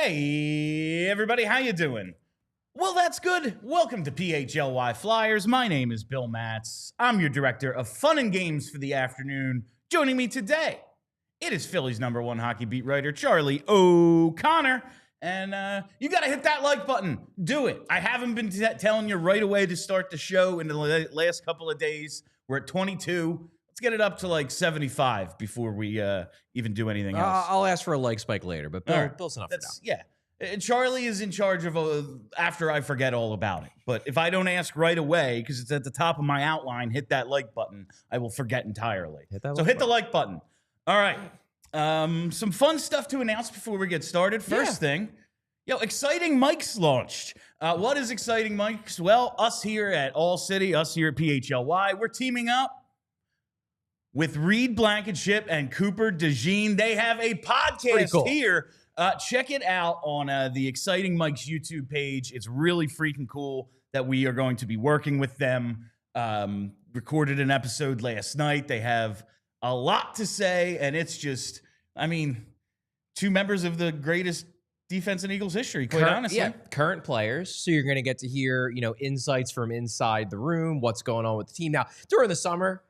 Hey, everybody, how you doing? Well, that's good. Welcome to PHLY Flyers. My name is Bill Matz. I'm your director of fun and games for the afternoon. Joining me today, it is Philly's #1 hockey beat writer, Charlie O'Connor. And you got to hit that like button. Do it. I haven't been telling you right away to start the show in the last couple of days. We're at 22. Let's get it up to like 75 before we even do anything else. I'll ask for a like spike later, but Bill's enough for now. Yeah. And Charlie is in charge of after I forget all about it. But if I don't ask right away, because it's at the top of my outline, hit that like button, I will forget entirely. Hit the like button. All right. Some fun stuff to announce before we get started. First thing, Exciting Mics launched. What is Exciting Mics? Well, us here at ALLCITY, us here at PHLY, we're teaming up with Reed Blankenship and Cooper DeJean. They have a podcast here. Check it out on the Exciting Mics YouTube page. It's really freaking cool that we are going to be working with them. Recorded an episode last night. They have a lot to say, and it's just, two members of the greatest defense in Eagles history, quite honestly. Yeah, current players. So you're going to get to hear, insights from inside the room, what's going on with the team. Now, during the summer,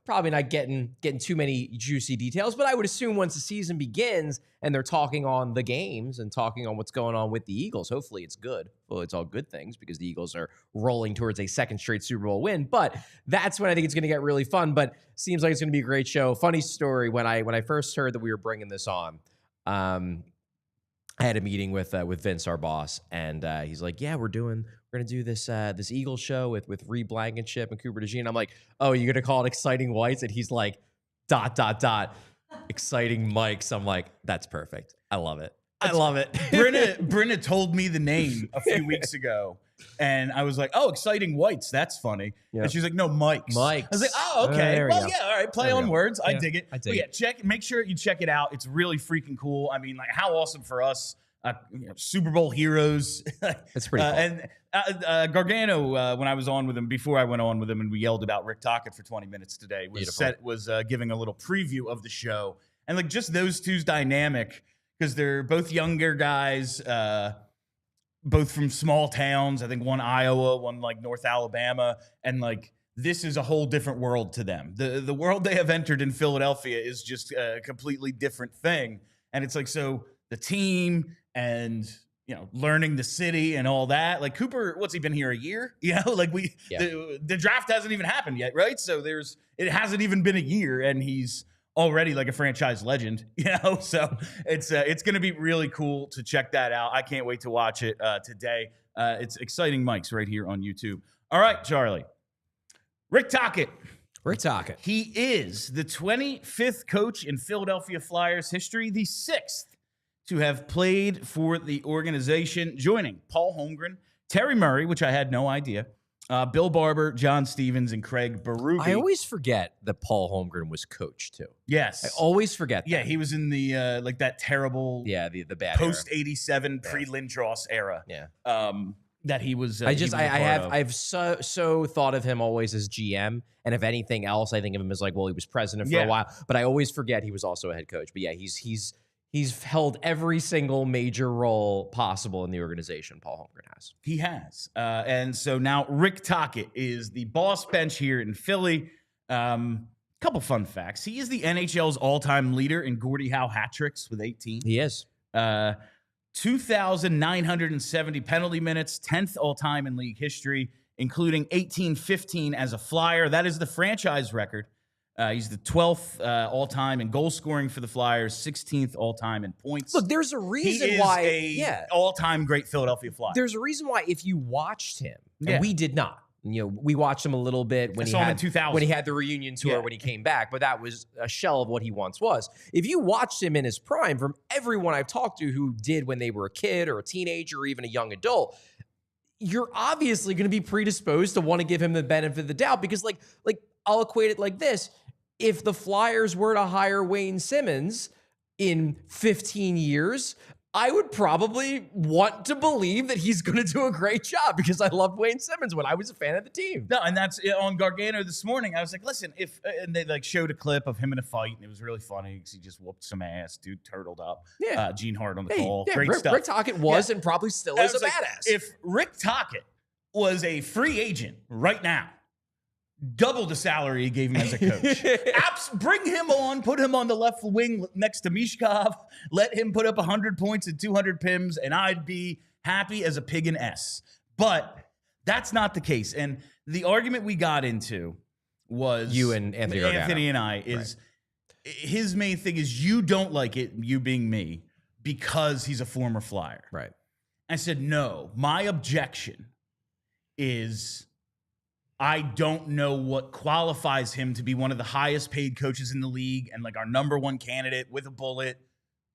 probably not getting too many juicy details, but I would assume once the season begins and they're talking on the games and talking on what's going on with the Eagles, hopefully it's good. Well, it's all good things because the Eagles are rolling towards a second straight Super Bowl win, but that's when I think it's going to get really fun, but seems like it's going to be a great show. Funny story, when I first heard that we were bringing this on, I had a meeting with Vince, our boss, and he's like, "Yeah, we're going to do this Eagles show with Reed Blankenship and Cooper DeJean." I'm like, "Oh, you're going to call it Exciting Whites?" And he's like, ... Exciting Mics. I'm like, "That's perfect. I love it. I love it." Brenna told me the name a few weeks ago, and I was like, "Oh, Exciting Whites. That's funny." Yep. And she's like, "No, Mics." Mics. I was like, "Oh, okay. Well, yeah, all right. Play on words. Yeah, I dig it. Make sure you check it out. It's really freaking cool. How awesome for us. Super Bowl heroes. That's pretty cool. And Gargano, when I was on with him, before I went on with him, and we yelled about Rick Tocchet for 20 minutes today, was giving a little preview of the show. And just those two's dynamic, because they're both younger guys, both from small towns. I think one Iowa, one North Alabama, and this is a whole different world to them. The world they have entered in Philadelphia is just a completely different thing. And it's so the team and learning the city and all that. Cooper, what's he been here, a year? The draft hasn't even happened yet, right? So it hasn't even been a year, and he's already a franchise legend, So it's going to be really cool to check that out. I can't wait to watch it today. It's Exciting Mics right here on YouTube. All right, Charlie. Rick Tocchet. He is the 25th coach in Philadelphia Flyers history, the 6th to have played for the organization, joining Paul Holmgren, Terry Murray, which I had no idea, Bill Barber, John Stevens, and Craig Berube. I always forget that Paul Holmgren was coach too. Yes, I always forget that. Yeah, he was in the that terrible the bad post '87 pre-Lindros era. Yeah. That he was. I've so thought of him always as GM, and if anything else, I think of him as he was president for a while. But I always forget he was also a head coach. But yeah, he's held every single major role possible in the organization. Paul Holmgren has. He has, and so now Rick Tocchet is the boss bench here in Philly. Couple fun facts: he is the NHL's all-time leader in Gordie Howe hat tricks with 18. He is. 2,970 penalty minutes, 10th all-time in league history, including 1815 as a Flyer. That is the franchise record. He's the 12th all-time in goal scoring for the Flyers, 16th all-time in points. Look, there's a reason he is all-time great Philadelphia Flyer. There's a reason why, if you watched him, and we did not. We watched him a little bit when he had the reunion tour when he came back, but that was a shell of what he once was. If you watched him in his prime, from everyone I've talked to who did when they were a kid or a teenager or even a young adult, you're obviously going to be predisposed to want to give him the benefit of the doubt because, I'll equate it like this. If the Flyers were to hire Wayne Simmons in 15 years, I would probably want to believe that he's going to do a great job because I loved Wayne Simmons when I was a fan of the team. No, and that's on Gargano this morning. I was like, listen, if and they like showed a clip of him in a fight, and it was really funny because he just whooped some ass, dude, turtled up. Yeah, Gene Hart on the call, yeah, great stuff. Rick Tocchet was and probably still is a badass. If Rick Tocchet was a free agent right now, double the salary he gave him as a coach. Bring him on, put him on the left wing next to Mishkov, let him put up 100 points and 200 pims, and I'd be happy as a pig in S. But that's not the case. And the argument we got into was you and Anthony Gargano. Anthony and I is his main thing is you don't like it, you being me, because he's a former Flyer. Right. I said, no, my objection is I don't know what qualifies him to be one of the highest paid coaches in the league and like our number one candidate with a bullet.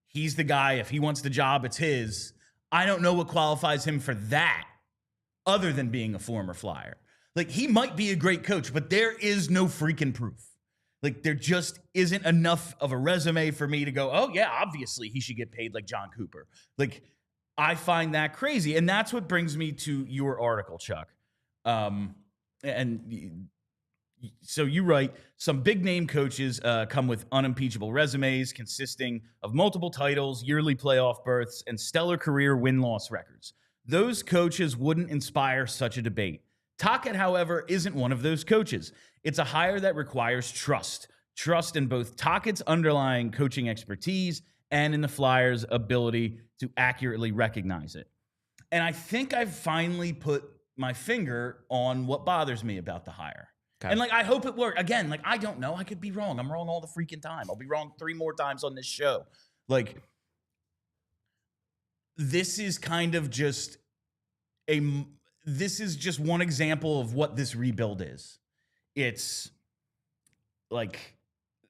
He's the guy. If he wants the job, it's his. I don't know what qualifies him for that other than being a former Flyer. Like, he might be a great coach, but there is no freaking proof. Like, there just isn't enough of a resume for me to go, oh, yeah, obviously he should get paid like John Cooper. Like, I find that crazy. And that's what brings me to your article, Chuck. And so you write, some big name coaches come with unimpeachable resumes consisting of multiple titles, yearly playoff berths, and stellar career win-loss records. Those coaches wouldn't inspire such a debate. Tocchet, however, isn't one of those coaches. It's a hire that requires trust. Trust in both Tocchet's underlying coaching expertise and in the Flyers' ability to accurately recognize it. And I think I've finally put my finger on what bothers me about the hire. Okay. And like, I hope it works. Again, like, I don't know. I could be wrong. I'm wrong all the freaking time. I'll be wrong 3 more times on this show. Like, this is kind of just this is just one example of what this rebuild is. It's like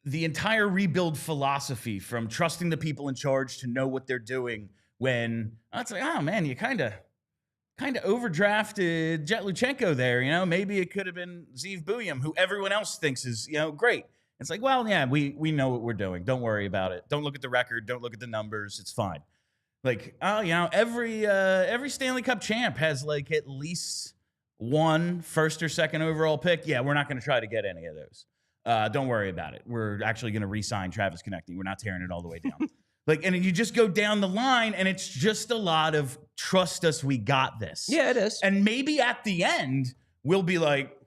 the entire rebuild philosophy, from trusting the people in charge to know what they're doing, when it's like, oh man, you kind of overdrafted Jet Luchenko there. You know, maybe it could have been Zeev Buium, who everyone else thinks is, you know, great. It's like, well, yeah, we know what we're doing. Don't worry about it. Don't look at the record. Don't look at the numbers. It's fine. Like, oh, you know, every Stanley Cup champ has like at least one first or second overall pick. Yeah, we're not going to try to get any of those. Don't worry about it. We're actually going to re-sign Travis Konecny. We're not tearing it all the way down. Like, and you just go down the line, and it's just a lot of trust us, we got this. Yeah, it is. And maybe at the end, we'll be like,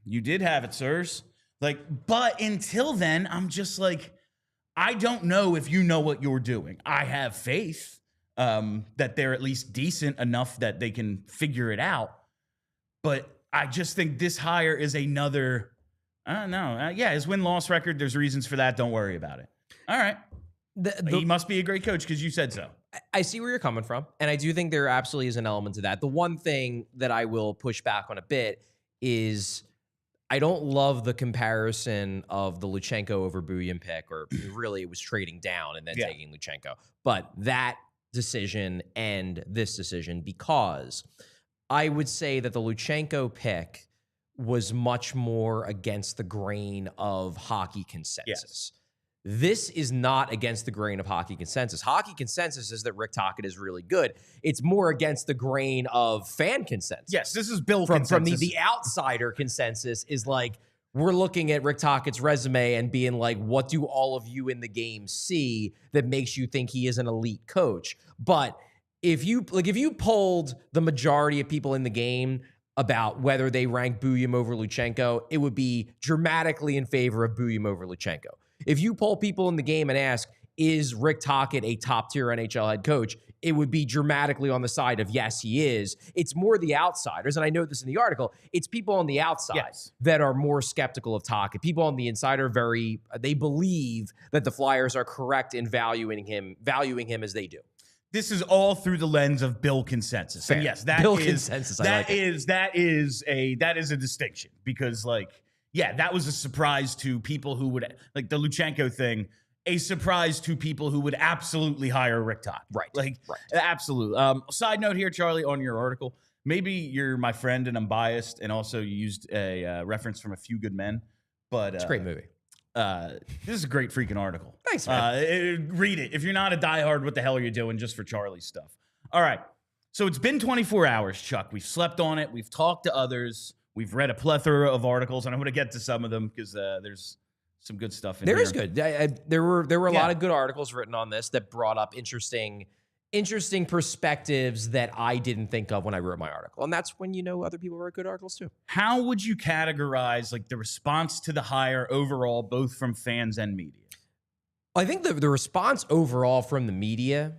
you did have it, sirs. Like, but until then, I'm just like, I don't know if you know what you're doing. I have faith that they're at least decent enough that they can figure it out. But I just think this hire is another, I don't know. Yeah, his win-loss record, there's reasons for that. Don't worry about it. All right. He must be a great coach because you said so. I see where you're coming from, and I do think there absolutely is an element to that. The one thing that I will push back on a bit is I don't love the comparison of the Luchenko over Buium pick, or really it was trading down and then taking Luchenko. But that decision and this decision, because I would say that the Luchenko pick was much more against the grain of hockey consensus. Yes. This is not against the grain of hockey consensus. Hockey consensus is that Rick Tocchet is really good. It's more against the grain of fan consensus. Yes, this is Bill from consensus. The outsider consensus is like, we're looking at Rick Tocchet's resume and being like, what do all of you in the game see that makes you think he is an elite coach? But if you polled the majority of people in the game about whether they rank Buium over Luchenko, it would be dramatically in favor of Buium over Luchenko. If you poll people in the game and ask, is Rick Tocchet a top-tier NHL head coach, it would be dramatically on the side of, yes, he is. It's more the outsiders, and I know this in the article, it's people on the outside that are more skeptical of Tocchet. People on the inside are they believe that the Flyers are correct in valuing him as they do. This is all through the lens of Bill consensus. Fair. And yes, that Bill is consensus. That is a distinction, because like, yeah, that was a surprise to people who would, like the Luchenko thing, a surprise to people who would absolutely hire Rick Tocchet. Right. Like, absolutely. Side note here, Charlie, on your article, maybe you're my friend and I'm biased, and also you used a reference from A Few Good Men, but it's a great movie. This is a great freaking article. Thanks, man. Read it. If you're not a diehard, what the hell are you doing just for Charlie's stuff? All right. So it's been 24 hours, Chuck. We've slept on it. We've talked to others. We've read a plethora of articles, and I'm going to get to some of them because there's some good stuff in there. There is good. There were a lot of good articles written on this that brought up interesting perspectives that I didn't think of when I wrote my article. And that's when, other people wrote good articles too. How would you categorize like the response to the hire overall, both from fans and media? I think the response overall from the media,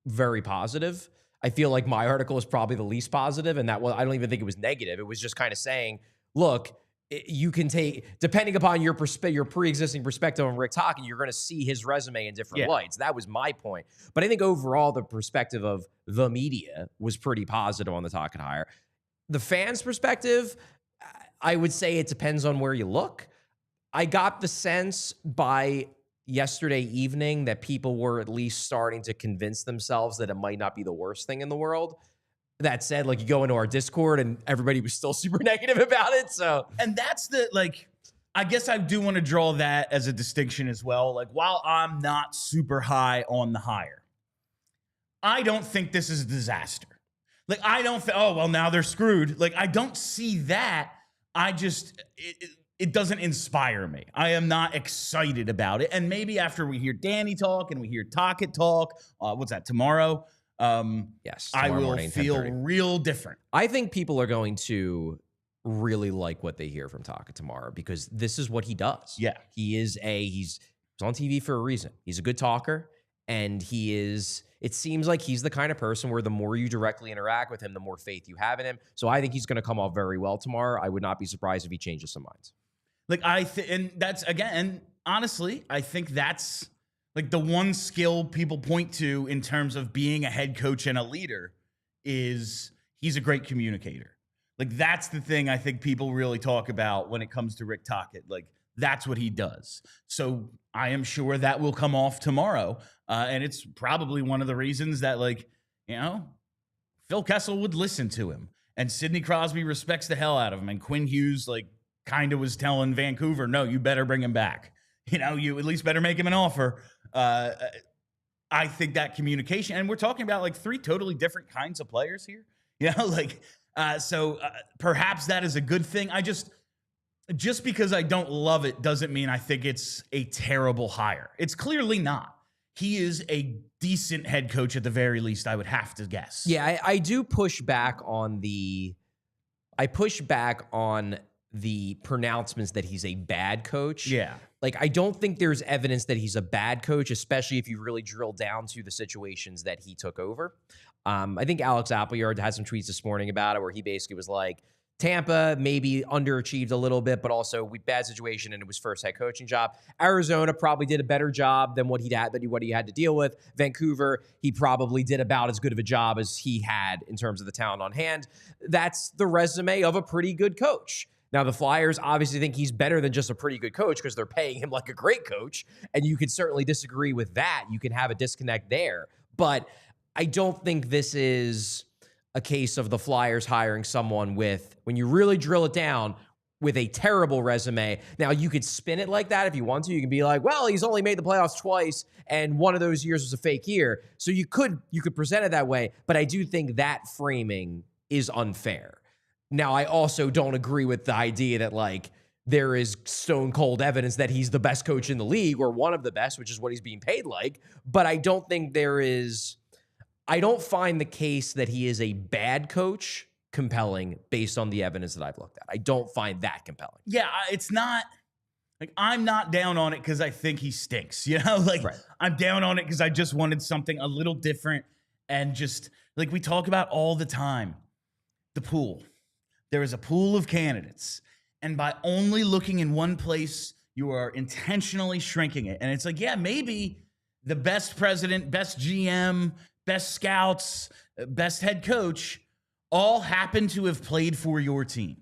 very positive. I feel like my article is probably the least positive, and I don't even think it was negative. It was just kind of saying, look, you can take, depending upon your pre-existing perspective on Rick Tocchet, you're going to see his resume in different lights. That was my point. But I think overall, the perspective of the media was pretty positive on the Tocchet hire. The fans' perspective, I would say it depends on where you look. I got the sense by yesterday evening that people were at least starting to convince themselves that it might not be the worst thing in the world. That said, like, you go into our Discord and everybody was still super negative about it. So, and that's I guess I do want to draw that as a distinction as well. Like, while I'm not super high on the hire, I don't think this is a disaster. Like, I don't think, oh, well, now they're screwed. Like, I don't see that. It doesn't inspire me. I am not excited about it. And maybe after we hear Danny talk and we hear Tocchet talk, what's that, tomorrow? Yes, I will feel real different. I think people are going to really like what they hear from Tocchet tomorrow because this is what he does. Yeah. He's on TV for a reason. He's a good talker, and it seems like he's the kind of person where the more you directly interact with him, the more faith you have in him. So I think he's going to come off very well tomorrow. I would not be surprised if he changes some minds. Like, and that's, again, honestly, I think that's like the one skill people point to in terms of being a head coach and a leader is he's a great communicator. Like, that's the thing I think people really talk about when it comes to Rick Tocchet. Like, that's what he does. So I am sure that will come off tomorrow. And it's probably one of the reasons that, like, Phil Kessel would listen to him and Sidney Crosby respects the hell out of him. And Quinn Hughes, like, kind of was telling Vancouver, no, you better bring him back. You at least better make him an offer. I think that communication, and we're talking about like three totally different kinds of players here. So perhaps that is a good thing. Just because I don't love it doesn't mean I think it's a terrible hire. It's clearly not. He is a decent head coach at the very least, I would have to guess. Yeah, I do push back on the pronouncements that he's a bad coach. Yeah. Like, I don't think there's evidence that he's a bad coach, especially if you really drill down to the situations that he took over. I think Alex Appleyard had some tweets this morning about it where he basically was like, Tampa maybe underachieved a little bit, but also bad situation, and it was first head coaching job. Arizona probably did a better job than what he had to deal with. Vancouver, he probably did about as good of a job as he had in terms of the talent on hand. That's the resume of a pretty good coach. Now, the Flyers obviously think he's better than just a pretty good coach because they're paying him like a great coach, and you could certainly disagree with that. You can have a disconnect there, but I don't think this is a case of the Flyers hiring someone with, when you really drill it down, with a terrible resume. Now, you could spin it like that if you want to. You can be like, well, he's only made the playoffs twice, and one of those years was a fake year. So you could present it that way, but I do think that framing is unfair. Now, I also don't agree with the idea that, like, there is stone cold evidence that he's the best coach in the league or one of the best, which is what he's being paid like. But I don't think I don't find the case that he is a bad coach compelling based on the evidence that I've looked at. I don't find that compelling. Yeah, it's not, like, I'm not down on it because I think he stinks, Like, right. I'm down on it because I just wanted something a little different, and just, like we talk about all the time, the pool. There is a pool of candidates, and by only looking in one place, you are intentionally shrinking it. And it's like, yeah, maybe the best president, best GM, best scouts, best head coach all happen to have played for your team.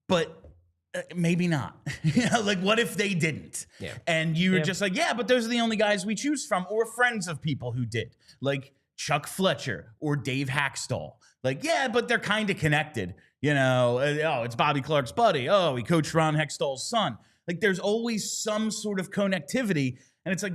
But maybe not. Like, what if they didn't? Yeah. And you were just like, yeah, but those are the only guys we choose from, or friends of people who did. Like Chuck Fletcher or Dave Hackstall. Like, yeah, but they're kind of connected. Oh, it's Bobby Clarke's buddy. Oh, he coached Ron Hextall's son. Like there's always some sort of connectivity. And it's like,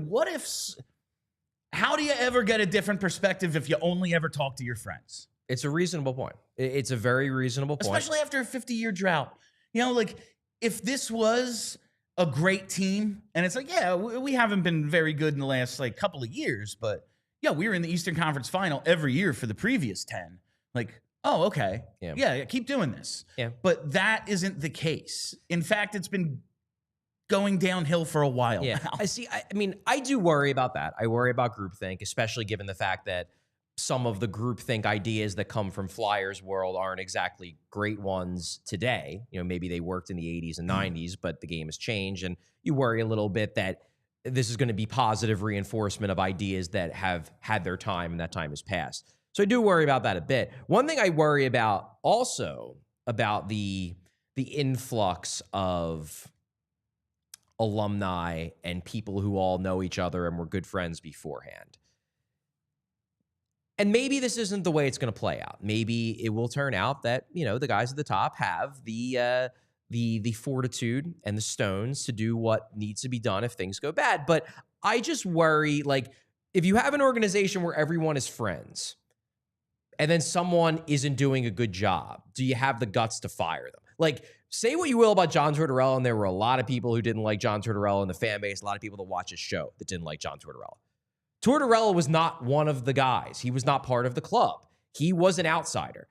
how do you ever get a different perspective if you only ever talk to your friends? It's a reasonable point. It's a very reasonable point. Especially after a 50-year drought. You know, like if this was a great team, and it's like, yeah, we haven't been very good in the last like couple of years, but yeah, we were in the Eastern Conference Final every year for the previous 10. Like, oh, okay. Yeah, keep doing this. Yeah. But that isn't the case. In fact, it's been going downhill for a while now. I mean, I do worry about that. I worry about groupthink, especially given the fact that some of the groupthink ideas that come from Flyers world aren't exactly great ones today. You know, maybe they worked in the 80s and 90s, but the game has changed. And you worry a little bit that this is going to be positive reinforcement of ideas that have had their time and that time has passed. So I do worry about that a bit. One thing I worry about also about the influx of alumni and people who all know each other and were good friends beforehand. And maybe this isn't the way it's going to play out. Maybe it will turn out that, you know, the guys at the top have the fortitude and the stones to do what needs to be done if things go bad. But I just worry, like, if you have an organization where everyone is friends and then someone isn't doing a good job, do you have the guts to fire them? Like, say what you will about John Tortorella, and there were a lot of people who didn't like John Tortorella in the fan base, a lot of people that watch his show that didn't like John Tortorella. Tortorella was not one of the guys. He was not part of the club. He was an outsider.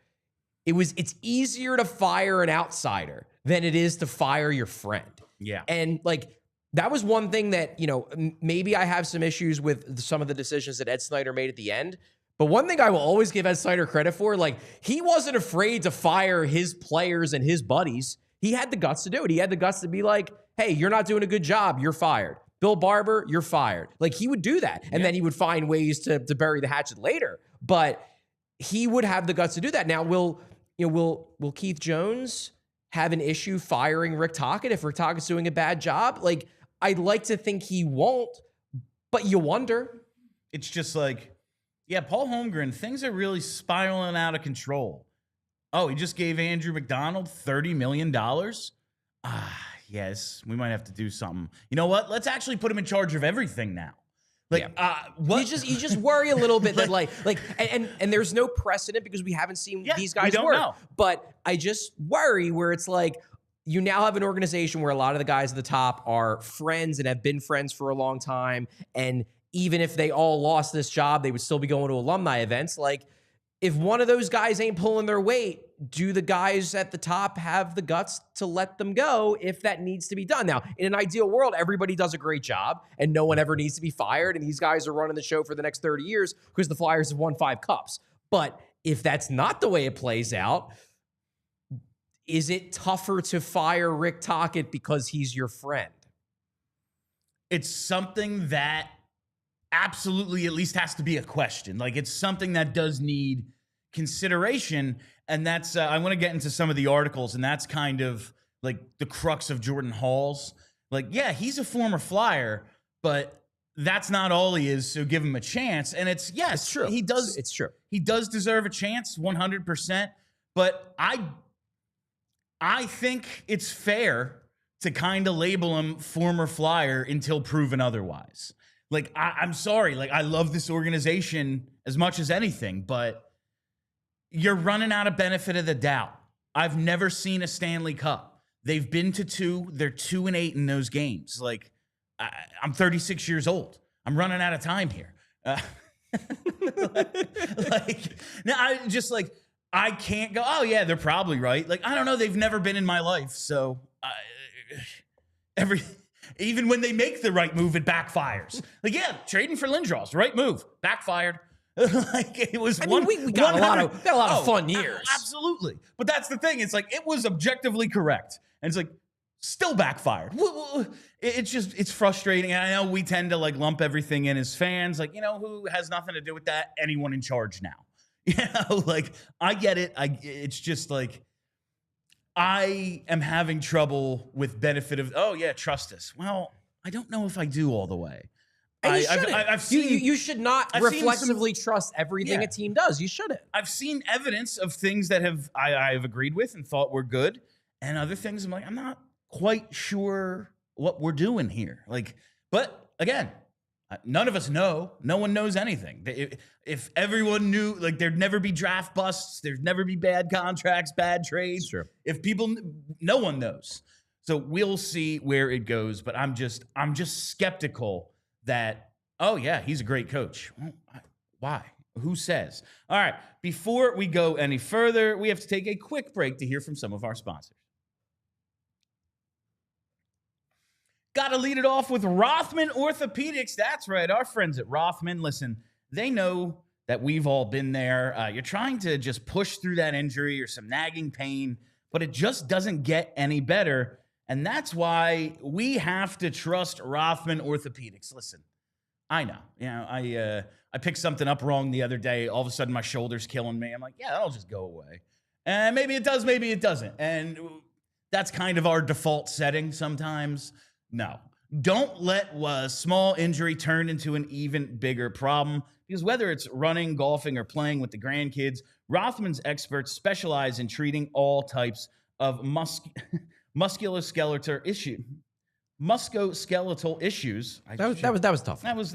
It's easier to fire an outsider than it is to fire your friend. Yeah. And like, that was one thing that, you know, maybe I have some issues with some of the decisions that Ed Snyder made at the end. But one thing I will always give Ed Snyder credit for, like, he wasn't afraid to fire his players and his buddies. He had the guts to do it. He had the guts to be like, hey, you're not doing a good job. You're fired. Bill Barber, you're fired. Like, he would do that. And then he would find ways to bury the hatchet later. But he would have the guts to do that. Now, will Keith Jones have an issue firing Rick Tocchet if Rick Tockett's doing a bad job? Like, I'd like to think he won't, but you wonder. It's just like, yeah, Paul Holmgren, things are really spiraling out of control. Oh, he just gave Andrew McDonald $30 million? Yes, we might have to do something. You know what? Let's actually put him in charge of everything now. Like, what? You just worry a little bit that like, and there's no precedent because we haven't seen these guys work. Know. But I just worry where it's like, you now have an organization where a lot of the guys at the top are friends and have been friends for a long time. And even if they all lost this job, they would still be going to alumni events. Like, if one of those guys ain't pulling their weight, do the guys at the top have the guts to let them go if that needs to be done? Now, in an ideal world, everybody does a great job and no one ever needs to be fired. And these guys are running the show for the next 30 years because the Flyers have won 5 cups. But if that's not the way it plays out, is it tougher to fire Rick Tocchet because he's your friend? It's something that absolutely at least has to be a question. Like, it's something that does need consideration. And that's, I want to get into some of the articles, and that's kind of like the crux of Jordan Hall's. Like, yeah, he's a former Flyer, but that's not all he is. So give him a chance. And it's true. He does. It's true. He does deserve a chance 100%. But I think it's fair to kind of label him former Flyer until proven otherwise. Like, I'm sorry. Like, I love this organization as much as anything, but you're running out of benefit of the doubt. I've never seen a Stanley Cup. They've been to 2. They're 2-8 in those games. Like, I'm 36 years old. I'm running out of time here. I can't go, oh, yeah, they're probably right. Like, I don't know. They've never been in my life. So even when they make the right move, it backfires. Like, yeah, trading for Lindros, right move, backfired. Like, it was we got a lot of fun years. Absolutely. But that's the thing. It's like, it was objectively correct. And it's like, still backfired. It's frustrating. And I know we tend to like lump everything in as fans. Like, you know, who has nothing to do with that? Anyone in charge now. You know, like, I get it. It's just like, I am having trouble with benefit of, oh, yeah, trust us. Well, I don't know if I do all the way. I've seen, you should not reflexively trust everything a team does. You shouldn't. I've seen evidence of things that I've agreed with and thought were good, and other things I'm like, I'm not quite sure what we're doing here. Like, but again, none of us know. No one knows anything. If everyone knew, like, there'd never be draft busts. There'd never be bad contracts, bad trades. Sure. If people, no one knows. So we'll see where it goes. But I'm just skeptical that, oh yeah, he's a great coach. Why? Who says? All right. Before we go any further, we have to take a quick break to hear from some of our sponsors. Got to lead it off with Rothman Orthopedics. That's right. Our friends at Rothman, listen, they know that we've all been there. You're trying to just push through that injury or some nagging pain, but it just doesn't get any better. And that's why we have to trust Rothman Orthopedics. Listen, I know. You know, I picked something up wrong the other day. All of a sudden, my shoulder's killing me. I'm like, yeah, that'll just go away. And maybe it does, maybe it doesn't. And that's kind of our default setting sometimes. No, don't let a small injury turn into an even bigger problem, because whether it's running, golfing, or playing with the grandkids, Rothman's experts specialize in treating all types of musculoskeletal issues. That was tough. That was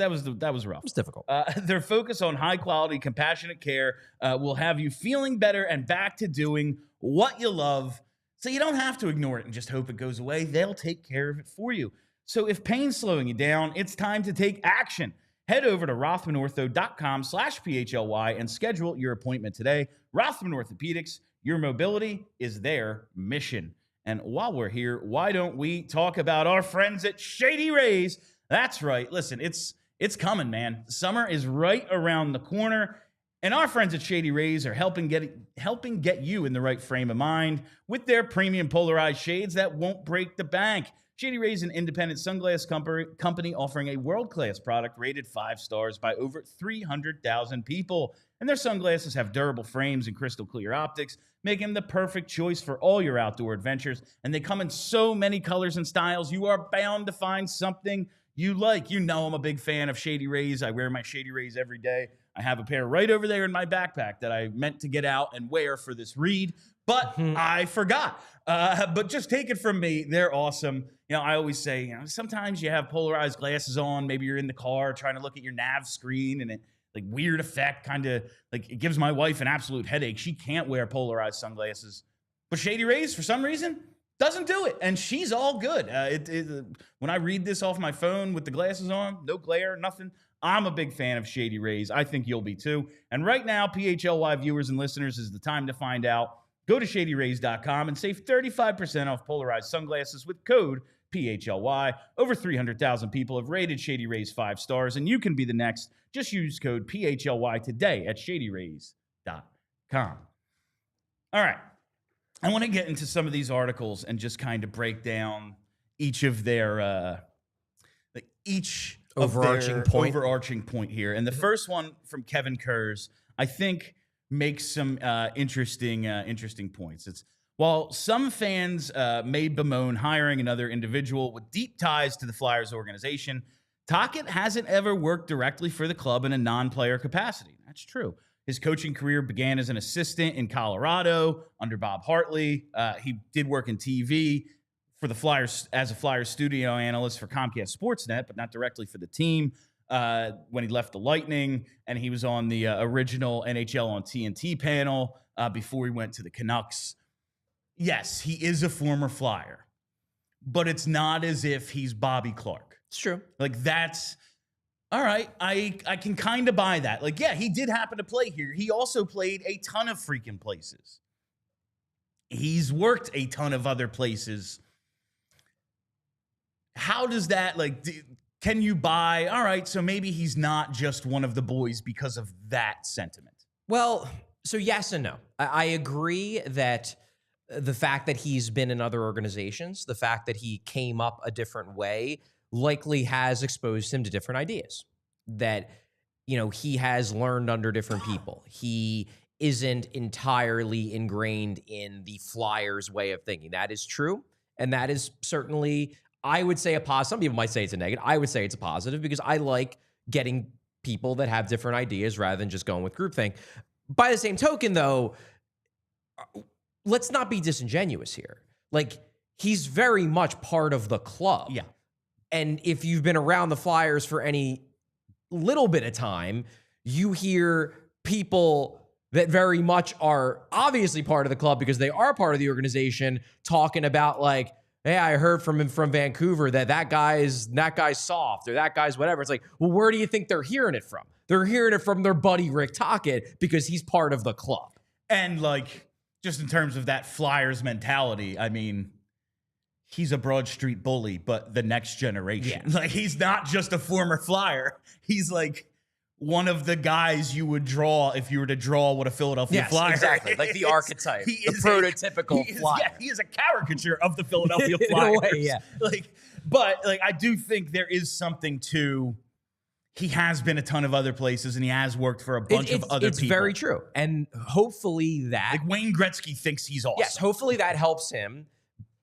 rough. It was difficult. Their focus on high quality, compassionate care will have you feeling better and back to doing what you love. So you don't have to ignore it and just hope it goes away. They'll take care of it for you. So if pain's slowing you down, it's time to take action. Head over to rothmanortho.com/PHLY and schedule your appointment today. Rothman Orthopedics, your mobility is their mission. And while we're here, why don't we talk about our friends at Shady Rays? That's right. Listen, it's coming, man. Summer is right around the corner. And our friends at Shady Rays are helping get you in the right frame of mind with their premium polarized shades that won't break the bank. Shady Rays is an independent sunglass company offering a world-class product rated 5 stars by over 300,000 people. And their sunglasses have durable frames and crystal clear optics, making them the perfect choice for all your outdoor adventures. And they come in so many colors and styles, you are bound to find something you like. You know I'm a big fan of Shady Rays. I wear my Shady Rays every day. I have a pair right over there in my backpack that I meant to get out and wear for this read, but I forgot. But just take it from me, they're awesome. You know, I always say, sometimes you have polarized glasses on. Maybe you're in the car trying to look at your nav screen, and it like weird effect, kind of like it gives my wife an absolute headache. She can't wear polarized sunglasses, but Shady Rays, for some reason, doesn't do it, and she's all good. When I read this off my phone with the glasses on, no glare, nothing. I'm a big fan of Shady Rays. I think you'll be too. And right now, PHLY viewers and listeners, is the time to find out. Go to shadyrays.com and save 35% off polarized sunglasses with code PHLY. Over 300,000 people have rated Shady Rays 5 stars, and you can be the next. Just use code PHLY today at shadyrays.com. All right. I want to get into some of these articles and just kind of break down each of their overarching point here. And the first one from Kevin Kurz, I think, makes some interesting points. It's, while some fans may bemoan hiring another individual with deep ties to the Flyers organization, Tocchet hasn't ever worked directly for the club in a non-player capacity. That's true. His coaching career began as an assistant in Colorado under Bob Hartley. He did work in TV for the Flyers as a Flyers studio analyst for Comcast Sportsnet, but not directly for the team when he left the Lightning. And he was on the original NHL on TNT panel before he went to the Canucks. Yes, he is a former Flyer, but it's not as if he's Bobby Clarke. It's true. Like, that's all right. I can kind of buy that. Like, yeah, he did happen to play here. He also played a ton of freaking places. He's worked a ton of other places. How does that, like, can you buy, all right, so maybe he's not just one of the boys because of that sentiment? Well, so yes and no. I agree that the fact that he's been in other organizations, the fact that he came up a different way, likely has exposed him to different ideas that, he has learned under different people. He isn't entirely ingrained in the Flyers way of thinking. That is true. And that is certainly, I would say, a positive. Some people might say it's a negative. I would say it's a positive because I like getting people that have different ideas rather than just going with groupthink. By the same token, though, let's not be disingenuous here. Like, he's very much part of the club. Yeah. And if you've been around the Flyers for any little bit of time, you hear people that very much are obviously part of the club because they are part of the organization talking about like, hey, I heard from him from Vancouver that guy's soft or that guy's whatever. It's like, well, where do you think they're hearing it from? They're hearing it from their buddy Rick Tocchet because he's part of the club. And like, just in terms of that Flyers mentality, I mean, he's a Broad Street bully, but the next generation. Yeah. Like, he's not just a former Flyer. He's like one of the guys you would draw if you were to draw what a Philadelphia Flyer exactly. Like the archetype, the prototypical Flyer. Yeah, he is a caricature of the Philadelphia In Flyers. a way, yeah. But I do think there is something to, he has been a ton of other places and he has worked for a bunch of other people. It's very true. And hopefully that... Like Wayne Gretzky thinks he's awesome. Yes, hopefully that helps him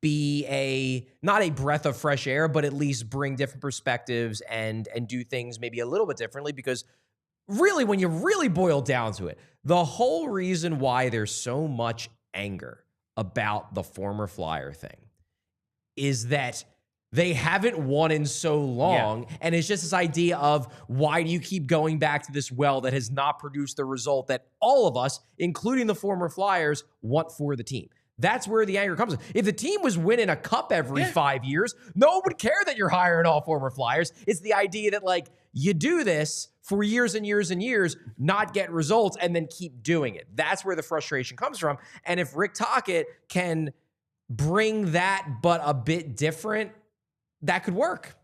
be not a breath of fresh air, but at least bring different perspectives and do things maybe a little bit differently, because really, when you really boil down to it, the whole reason why there's so much anger about the former Flyer thing is that they haven't won in so long, and it's just this idea of, why do you keep going back to this well that has not produced the result that all of us, including the former Flyers, want for the team? That's where the anger comes. If the team was winning a cup every 5 years, no one would care that you're hiring all former Flyers. It's the idea that, like, you do this for years and years and years, not get results, and then keep doing it. That's where the frustration comes from. And if Rick Tocchet can bring that, but a bit different, that could work.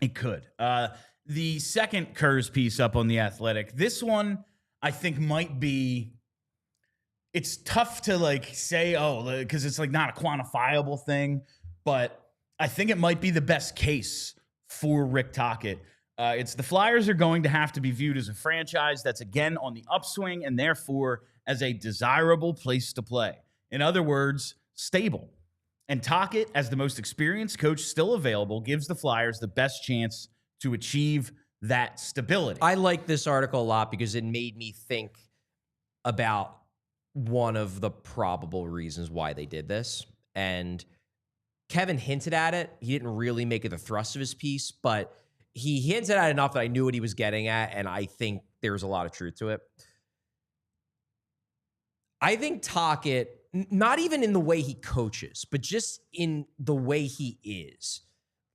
It could. The second Kurz piece up on The Athletic, this one I think might be, it's tough to like say, because it's like not a quantifiable thing, but I think it might be the best case for Rick Tocchet. It's the Flyers are going to have to be viewed as a franchise that's again on the upswing and therefore as a desirable place to play. In other words, stable. And Tocchet, as the most experienced coach still available, gives the Flyers the best chance to achieve that stability. I like this article a lot because it made me think about one of the probable reasons why they did this. And Kevin hinted at it. He didn't really make it the thrust of his piece, but he hinted at it enough that I knew what he was getting at, and I think there's a lot of truth to it. I think Tocchet, not even in the way he coaches, but just in the way he is,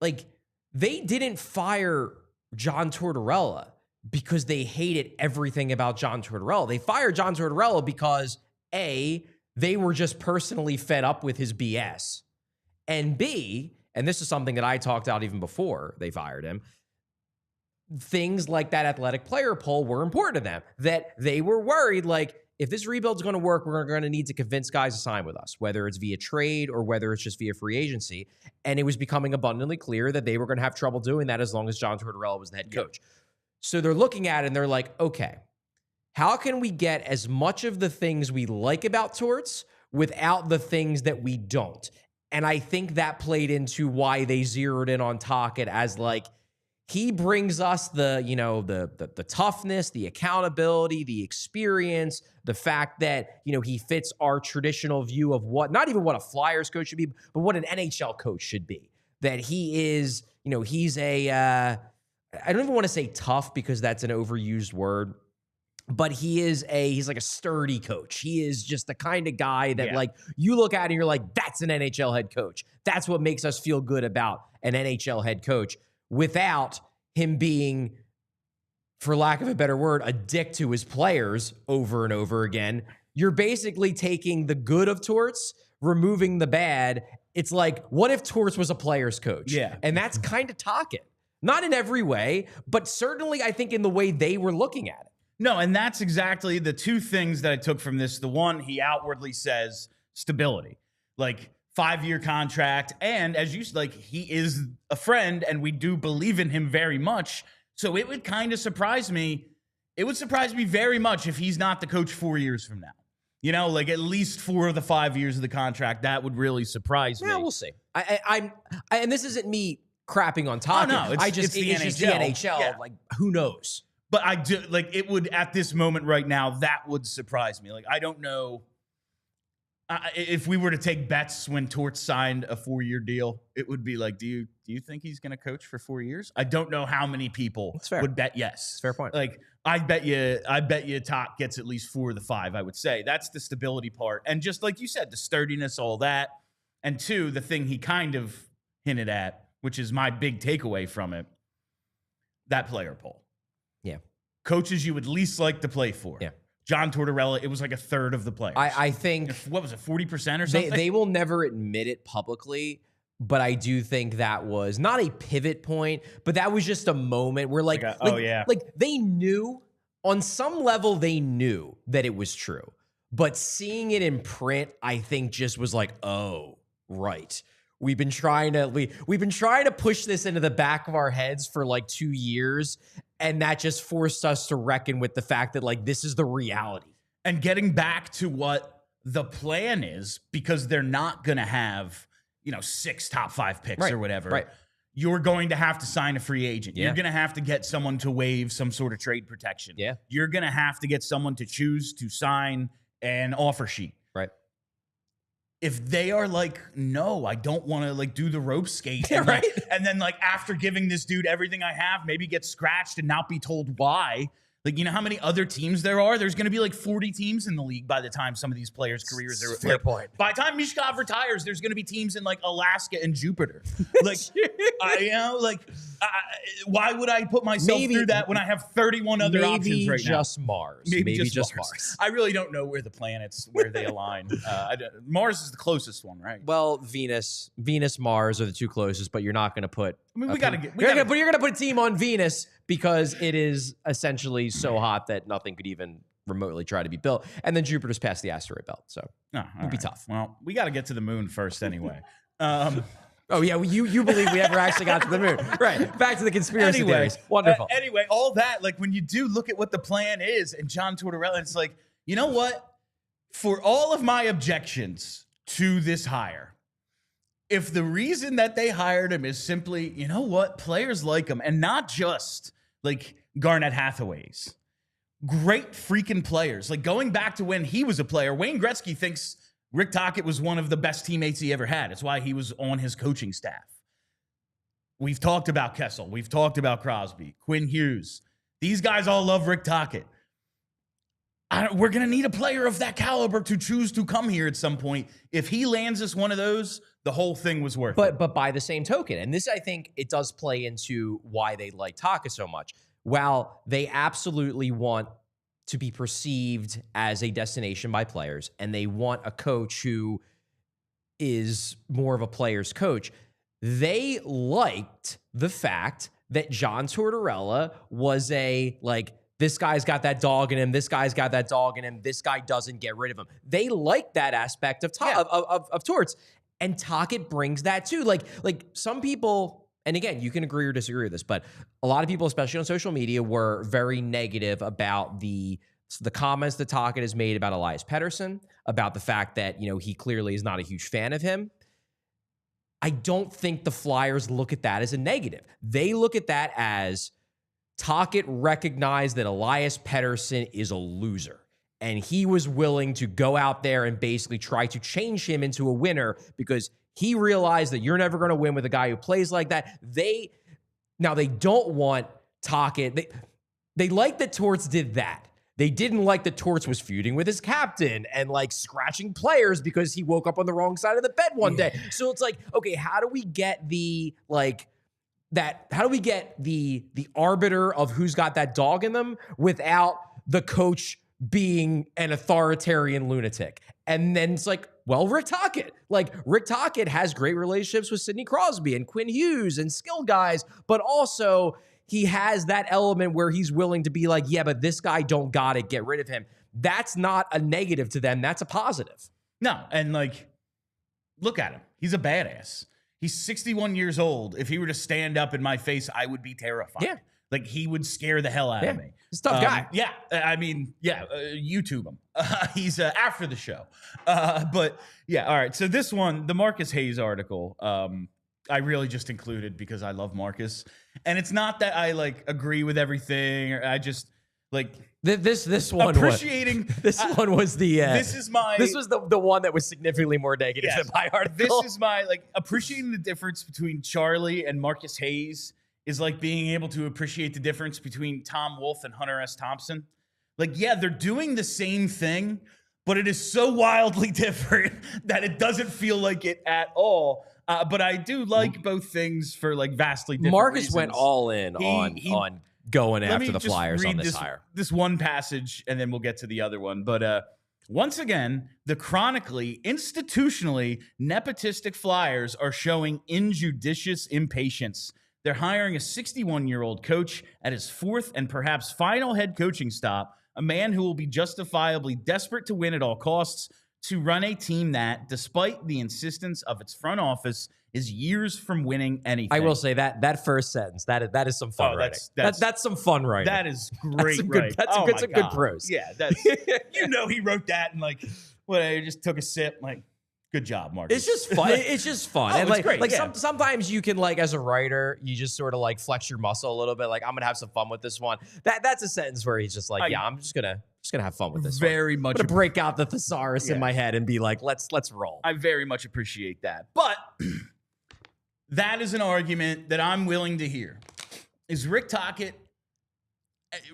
like, they didn't fire John Tortorella because they hated everything about John Tortorella. They fired John Tortorella because, A, they were just personally fed up with his BS. And B, and this is something that I talked out even before they fired him, things like that athletic player poll were important to them, that they were worried, like, if this rebuild's going to work, we're going to need to convince guys to sign with us, whether it's via trade or whether it's just via free agency. And it was becoming abundantly clear that they were going to have trouble doing that as long as John Tortorella was the head coach. So they're looking at it and they're like, okay, how can we get as much of the things we like about Torts without the things that we don't? And I think that played into why they zeroed in on Tocchet as, like, he brings us the toughness, the accountability, the experience, the fact that, he fits our traditional view of what, not even what a Flyers coach should be, but what an NHL coach should be. That he is, he's I don't even want to say tough because that's an overused word, but he's like a sturdy coach. He is just the kind of guy that like you look at and you're like, that's an NHL head coach. That's what makes us feel good about an NHL head coach, without him being, for lack of a better word, a dick to his players over and over again. You're basically taking the good of Torts, removing the bad. It's like, what if Torts was a player's coach? Yeah. And that's kind of Tocchet. Not in every way, but certainly I think in the way they were looking at it. No, and that's exactly the two things that I took from this. The one, he outwardly says stability, like 5-year contract. And as you like, he is a friend and we do believe in him very much. So it would kind of surprise me. It would surprise me very much if he's not the coach 4 years from now. Like at least 4 of the 5 years of the contract. That would really surprise me. Yeah, we'll see. And this isn't me crapping on Tocchet. Oh, no, it's just the NHL. Yeah. Like, who knows? But I do, like, it would, at this moment right now, that would surprise me. Like, I don't know. if we were to take bets when Torts signed a 4-year deal, it would be like, do you think he's going to coach for 4 years? I don't know how many people would bet yes. Fair point. Like, I bet you Toc gets at least 4 of the 5, I would say. That's the stability part. And just like you said, the sturdiness, all that. And 2, the thing he kind of hinted at, which is my big takeaway from it, that player pool. Yeah. Coaches you would least like to play for. Yeah. John Tortorella, it was like a third of the players. I think... What was it, 40% or something? They will never admit it publicly, but I do think that was not a pivot point, but that was just a moment where like they knew, on some level they knew that it was true. But seeing it in print, I think just was like, oh, right. We've been trying to push this into the back of our heads for like 2 years, and that just forced us to reckon with the fact that like this is the reality. And getting back to what the plan is, because they're not going to have, 6 top 5 picks or whatever. Right. You're going to have to sign a free agent. Yeah. You're going to have to get someone to waive some sort of trade protection. Yeah. You're going to have to get someone to choose to sign an offer sheet. Right. If they are like, no, I don't want to like do the rope skate. And, right. And then like after giving this dude everything I have, maybe get scratched and not be told why. Like, you know how many other teams there are? There's going to be like 40 teams in the league by the time some of these players' careers are. Fair point. By the time Mishkov retires, there's going to be teams in like Alaska and Jupiter. Like, why would I put myself through that when I have 31 other options right now? Maybe just Mars. I really don't know where the planets, where they align. Mars is the closest one, right? Well, Venus, Mars are the 2 closest, but you're not going to put. I mean, you're going to put a team on Venus because it is essentially so hot that nothing could even remotely try to be built. And then Jupiter's past the asteroid belt, so it'd be tough. Well, we got to get to the moon first anyway. Oh, yeah, you believe we ever actually got to the moon. Right, back to the conspiracy theories. Wonderful. Anyway, all that, like when you do look at what the plan is and John Tortorella, it's like, you know what? For all of my objections to this hire, if the reason that they hired him is simply, you know what, players like him, and not just like Garnett Hathaways, great freaking players. Like going back to when he was a player, Wayne Gretzky thinks Rick Tocchet was one of the best teammates he ever had. It's why he was on his coaching staff. We've talked about Kessel. We've talked about Crosby, Quinn Hughes. These guys all love Rick Tocchet. We're going to need a player of that caliber to choose to come here at some point. If he lands us one of those, the whole thing was worth it. But by the same token, and this, I think it does play into why they like Tocchet so much. While they absolutely want to be perceived as a destination by players, and they want a coach who is more of a player's coach, they liked the fact that John Tortorella was this guy's got that dog in him, this guy's got that dog in him, this guy doesn't get rid of him. They like that aspect of Torts. And Tocchet brings that too. Like some people, and again, you can agree or disagree with this, but a lot of people, especially on social media, were very negative about the comments that Tocchet has made about Elias Pettersson, about the fact that, he clearly is not a huge fan of him. I don't think the Flyers look at that as a negative. They look at that as Tocchet recognized that Elias Pettersson is a loser, and he was willing to go out there and basically try to change him into a winner because he realized that you're never going to win with a guy who plays like that. They don't want Tocchet. They like that Torts did that. They didn't like that Torts was feuding with his captain and scratching players because he woke up on the wrong side of the bed one day. So it's like, okay, how do we get the arbiter of who's got that dog in them without the coach being an authoritarian lunatic? And then it's like, well, Rick Tocchet. Rick Tocchet has great relationships with Sidney Crosby and Quinn Hughes and skilled guys, but also he has that element where he's willing to be like, yeah, but this guy don't got it, get rid of him. That's not a negative to them. That's a positive. No, and look at him. He's a badass. He's 61 years old. If he were to stand up in my face, I would be terrified. Yeah. He would scare the hell out of me. He's a tough guy. Yeah. YouTube him. He's after the show. But yeah, all right. So this one, the Marcus Hayes article, I really just included because I love Marcus. And it's not that I agree with everything. Or I just Like this one appreciating one was the this was the one that was significantly more negative than my article. This is my like appreciating the difference between Charlie and Marcus Hayes is like being able to appreciate the difference between Tom Wolfe and Hunter S. Thompson. Like, yeah, they're doing the same thing, but it is so wildly different that it doesn't feel like it at all. But I do like both things for like vastly different Marcus reasons. went all in on going after the Flyers on this hire. This one passage, and then we'll get to the other one. But once again, the chronically, institutionally nepotistic Flyers are showing injudicious impatience. They're hiring a 61-year-old coach at his fourth and perhaps final head coaching stop, a man who will be justifiably desperate to win at all costs, to run a team that, despite the insistence of its front office, is years from winning anything. I will say that first sentence, that is some fun writing. That's some fun writing. That is great. That's some good prose. Yeah, that's he wrote that and like, what? I just took a sip, like. Good job, Marcus. It's just fun. It's just fun. And it's great. Sometimes you can like, as a writer, you just sort of like flex your muscle a little bit. Like, I'm gonna have some fun with this one. That's a sentence where he's just like, I'm just gonna have fun with this. Very much. I'm gonna break out the thesaurus in my head and be like, let's roll. I very much appreciate that. But that is an argument that I'm willing to hear. Is Rick Tocchet?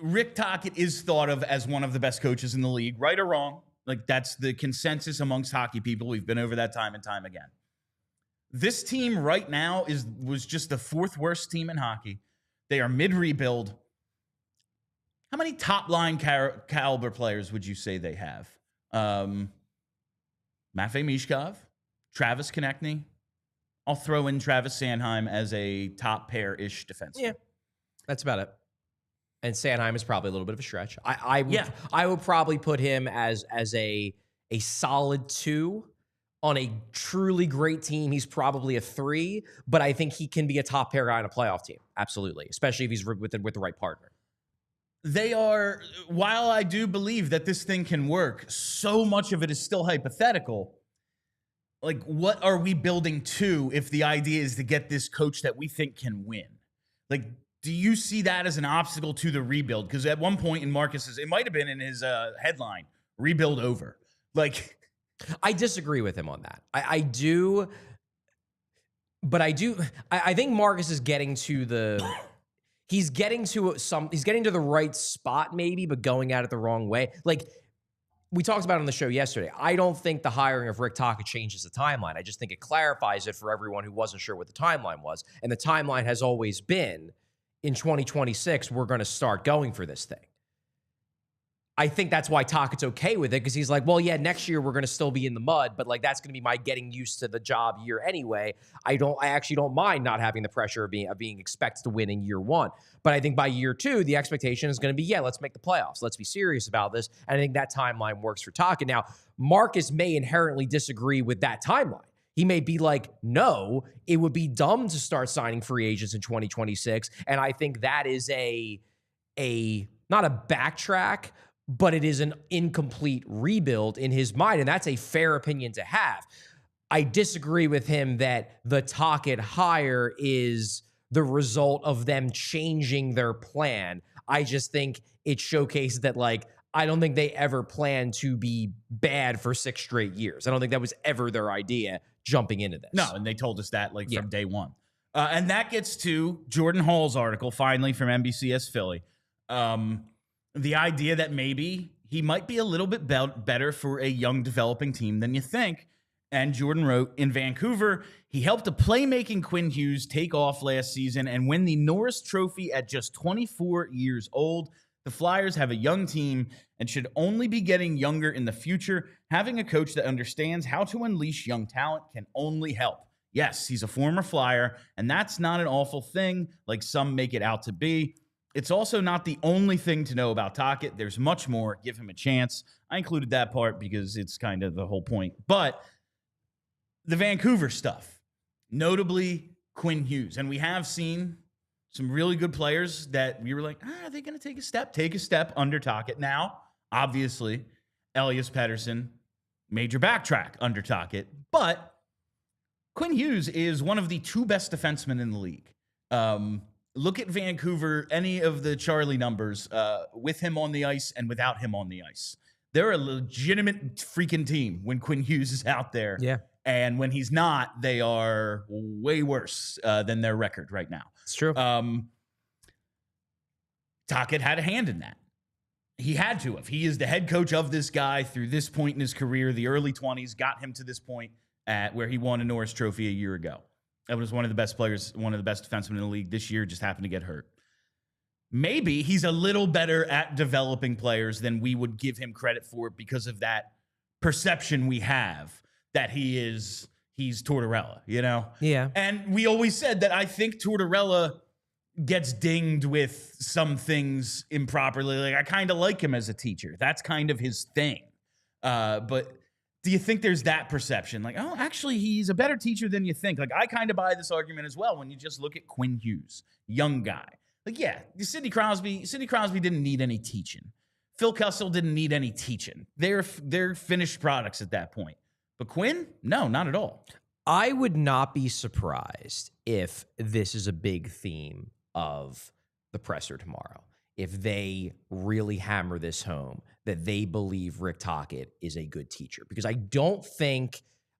Rick Tocchet is thought of as one of the best coaches in the league, right or wrong. Like, that's the consensus amongst hockey people. We've been over that time and time again. This team right now was just the fourth worst team in hockey. They are mid-rebuild. How many top-line caliber players would you say they have? Matvei Mishkov, Travis Konechny. I'll throw in Travis Sanheim as a top pair-ish defenseman. Yeah, that's about it. And Sanheim is probably a little bit of a stretch. I would probably put him as a solid 2. On a truly great team, he's probably a 3, but I think he can be a top pair guy on a playoff team. Absolutely, especially if he's with the right partner. They are, while I do believe that this thing can work, so much of it is still hypothetical. Like, what are we building to if the idea is to get this coach that we think can win? Like, do you see that as an obstacle to the rebuild? Because at one point in Marcus's, it might have been in his headline, rebuild over. Like, I disagree with him on that. I do, but I think Marcus is getting to he's getting to the right spot maybe, but going at it the wrong way. Like we talked about on the show yesterday, I don't think the hiring of Rick Tocchet changes the timeline. I just think it clarifies it for everyone who wasn't sure what the timeline was. And the timeline has always been, in 2026, we're going to start going for this thing. I think that's why Tocchet's okay with it, because he's like, well, yeah, next year we're going to still be in the mud, but like that's going to be my getting used to the job year anyway. I actually don't mind not having the pressure of being expected to win in year 1. But I think by year 2, the expectation is going to be, yeah, let's make the playoffs. Let's be serious about this. And I think that timeline works for Tocchet. Now, Marcus may inherently disagree with that timeline. He may be like, no, it would be dumb to start signing free agents in 2026. And I think that is not a backtrack, but it is an incomplete rebuild in his mind. And that's a fair opinion to have. I disagree with him that the Tocchet hire is the result of them changing their plan. I just think it showcases that, like, I don't think they ever planned to be bad for 6 straight years. I don't think that was ever their idea jumping into this. No, and they told us that from day one. And that gets to Jordan Hall's article, finally, from NBCS Philly. The idea that maybe he might be a little bit better for a young developing team than you think. And Jordan wrote, in Vancouver, he helped a playmaking Quinn Hughes take off last season and win the Norris Trophy at just 24 years old. The Flyers have a young team and should only be getting younger in the future. Having a coach that understands how to unleash young talent can only help. Yes, he's a former Flyer, and that's not an awful thing like some make it out to be. It's also not the only thing to know about Tocchet. There's much more. Give him a chance. I included that part because it's kind of the whole point. But the Vancouver stuff, notably Quinn Hughes, and we have seen some really good players that we were like, are they going to take a step? Take a step under Tocchet. Now, obviously, Elias Pettersson, major backtrack under Tocchet. But Quinn Hughes is one of the 2 best defensemen in the league. look at Vancouver, any of the Charlie numbers, with him on the ice and without him on the ice. They're a legitimate freaking team when Quinn Hughes is out there. Yeah. And when he's not, they are way worse than their record right now. It's true. Tocchet had a hand in that. He had to have. He is the head coach of this guy through this point in his career. The early 20s got him to this point at where he won a Norris Trophy a year ago. That was one of the best players, one of the best defensemen in the league this year, just happened to get hurt. Maybe he's a little better at developing players than we would give him credit for because of that perception we have that he's Tortorella, you know? Yeah. And we always said that I think Tortorella gets dinged with some things improperly. Like, I kind of like him as a teacher. That's kind of his thing. But do you think there's that perception? Like, oh, actually, he's a better teacher than you think. Like, I kind of buy this argument as well when you just look at Quinn Hughes, young guy. Like, yeah, Sidney Crosby didn't need any teaching. Phil Kessel didn't need any teaching. They're finished products at that point. But Quinn, no, not at all. I would not be surprised if this is a big theme of the presser tomorrow. If they really hammer this home, that they believe Rick Tocchet is a good teacher. Because I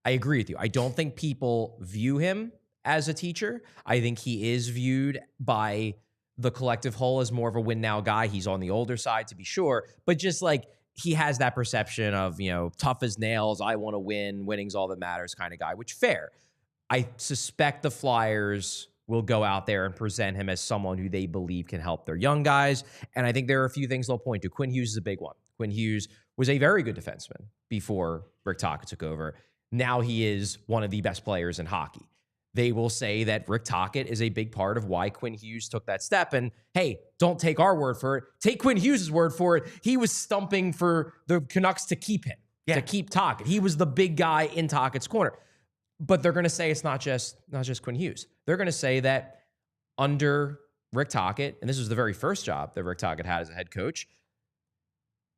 agree with you. I don't think people view him as a teacher. I think he is viewed by the collective whole as more of a win now guy. He's on the older side, to be sure, but just like he has that perception of, you know, tough as nails, I want to win, winning's all that matters kind of guy, which fair. I suspect the Flyers will go out there and present him as someone who they believe can help their young guys. And I think there are a few things they'll point to. Quinn Hughes is a big one. Quinn Hughes was a very good defenseman before Rick Tocchet took over. Now he is one of the best players in hockey. They will say that Rick Tocchet is a big part of why Quinn Hughes took that step. And hey, don't take our word for it. Take Quinn Hughes' word for it. He was stumping for the Canucks to keep him, to keep Tocchet. He was the big guy in Tocchet's corner. But they're going to say it's not just Quinn Hughes. They're going to say that under Rick Tocchet, and this was the very first job that Rick Tocchet had as a head coach,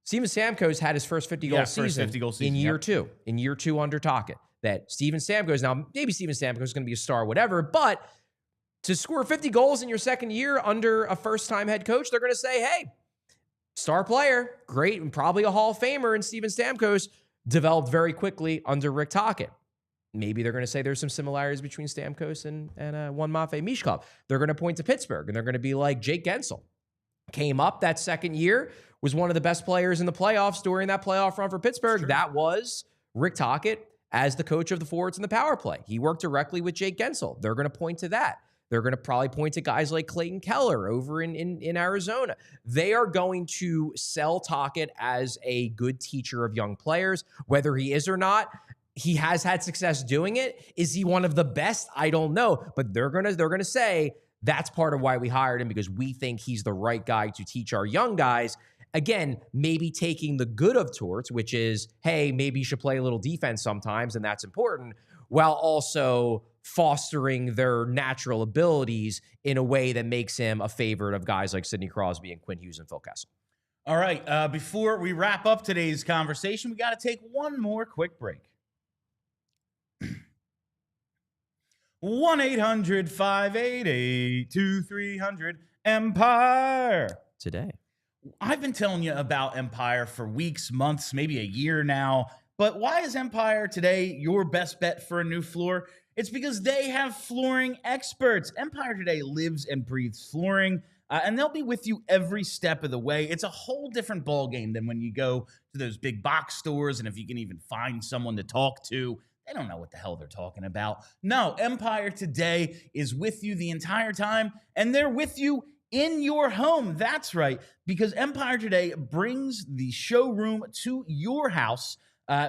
Steven Stamkos had his first 50-goal season in year two. In year two under Tocchet. That Steven Stamkos, now maybe Steven Stamkos is going to be a star, whatever, but to score 50 goals in your second year under a first-time head coach, they're going to say, hey, star player, great, and probably a Hall of Famer, and Steven Stamkos developed very quickly under Rick Tocchet. Maybe they're going to say there's some similarities between Stamkos and one Matvei Michkov. They're going to point to Pittsburgh, and they're going to be like, Jake Gensel came up that second year, was one of the best players in the playoffs during that playoff run for Pittsburgh. Sure. That was Rick Tocchet as the coach of the forwards in the power play. He worked directly with Jake Gensel. They're going to point to that. They're going to probably point to guys like Clayton Keller over in Arizona. They are going to sell Tocchet as a good teacher of young players, whether he is or not. He has had success doing it. Is he one of the best? I don't know. But they're gonna say that's part of why we hired him, because we think he's the right guy to teach our young guys. Again, maybe taking the good of Torts, which is, hey, maybe you should play a little defense sometimes, and that's important, while also fostering their natural abilities in a way that makes him a favorite of guys like Sidney Crosby and Quinn Hughes and Phil Kessel. All right, before we wrap up today's conversation, we got to take one more quick break. 1-800-588-2300 Empire. Today. I've been telling you about Empire for weeks, months, maybe a year now. But why is Empire Today your best bet for a new floor? It's because they have flooring experts. Empire Today lives and breathes flooring, and they'll be with you every step of the way. It's a whole different ballgame than when you go to those big box stores, and if you can even find someone to talk to, they don't know what the hell they're talking about. No, Empire Today is with you the entire time, and they're with you in your home. That's right, because Empire Today brings the showroom to your house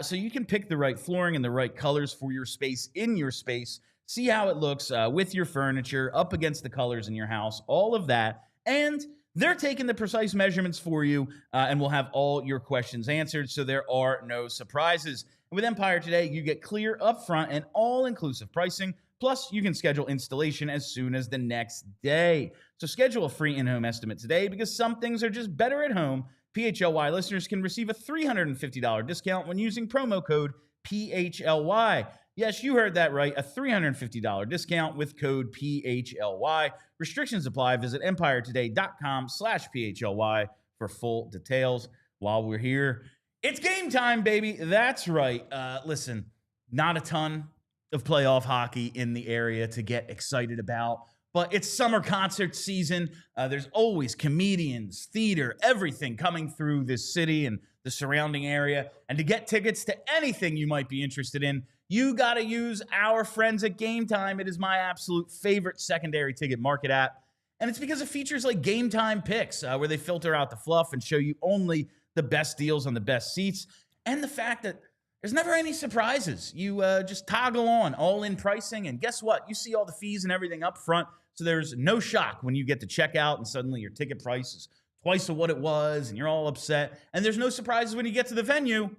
so you can pick the right flooring and the right colors for your space in your space. See how it looks with your furniture, up against the colors in your house, all of that. And they're taking the precise measurements for you and will have all your questions answered, so there are no surprises. With Empire Today, you get clear, upfront, and all-inclusive pricing. Plus, you can schedule installation as soon as the next day. So schedule a free in-home estimate today, because some things are just better at home. PHLY listeners can receive a $350 discount when using promo code PHLY. Yes, you heard that right. A $350 discount with code PHLY. Restrictions apply. Visit empiretoday.com/PHLY for full details. While we're here, it's game time, baby. That's right. Listen, not a ton of playoff hockey in the area to get excited about, but it's summer concert season. There's always comedians, theater, everything coming through this city and the surrounding area. And to get tickets to anything you might be interested in, you got to use our friends at Game Time. It is my absolute favorite secondary ticket market app. And it's because it features like Game Time picks, where they filter out the fluff and show you only the best deals on the best seats. And the fact that there's never any surprises. You just toggle on all-in pricing, and guess what? You see all the fees and everything up front, so there's no shock when you get to check out and suddenly your ticket price is twice of what it was, and you're all upset. And there's no surprises when you get to the venue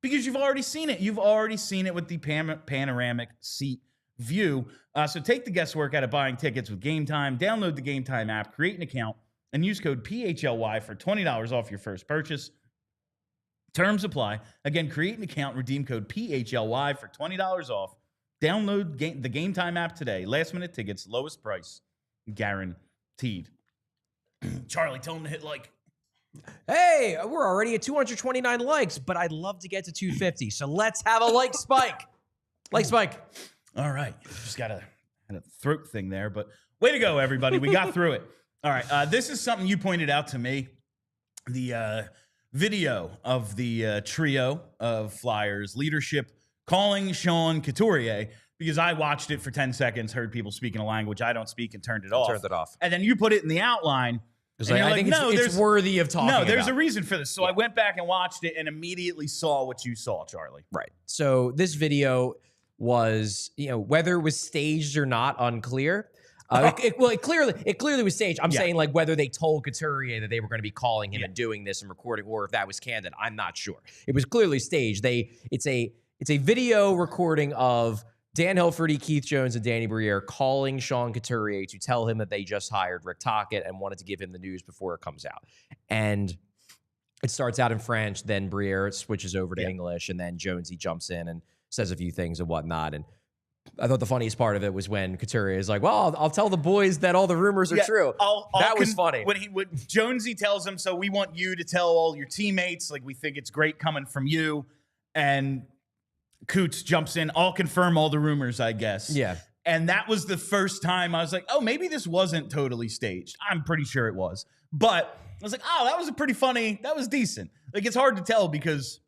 because you've already seen it. You've already seen it with the panoramic seat view. So take the guesswork out of buying tickets with Game Time. Download the Game Time app, create an account, and use code PHLY for $20 off your first purchase. Terms apply. Again, create an account, redeem code PHLY for $20 off. Download the Game Time app today. Last minute tickets, lowest price, guaranteed. Charlie, tell him to hit like. Hey, we're already at 229 likes, but I'd love to get to 250. So let's have a like spike. Like spike. All right. Just got a throat thing there, but way to go, everybody. We got through it. All right. This is something you pointed out to me. The video of the trio of Flyers leadership calling Sean Couturier, because I watched it for 10 seconds, heard people speaking a language I don't speak, and turned it off. Turned it off. And then you put it in the outline. I think it's worthy of talking about. No, there's a reason for this. So I went back and watched it and immediately saw what you saw, Charlie. Right. So this video was, whether it was staged or not, unclear. It clearly was staged. I'm saying like whether they told Couturier that they were going to be calling him and doing this and recording, or if that was candid, I'm not sure. It was clearly staged. It's a video recording of Dan Hilferty, Keith Jones, and Danny Briere calling Sean Couturier to tell him that they just hired Rick Tocchet and wanted to give him the news before it comes out. And it starts out in French, then Briere switches over to English, and then Jonesy jumps in and says a few things and whatnot. And I thought the funniest part of it was when Couturier is like, well, I'll tell the boys that all the rumors are true. That was funny. When Jonesy tells him, so we want you to tell all your teammates, like we think it's great coming from you. And Coots jumps in, I'll confirm all the rumors, I guess. Yeah. And that was the first time I was like, oh, maybe this wasn't totally staged. I'm pretty sure it was. But I was like, oh, that was a pretty funny, that was decent. Like, it's hard to tell because,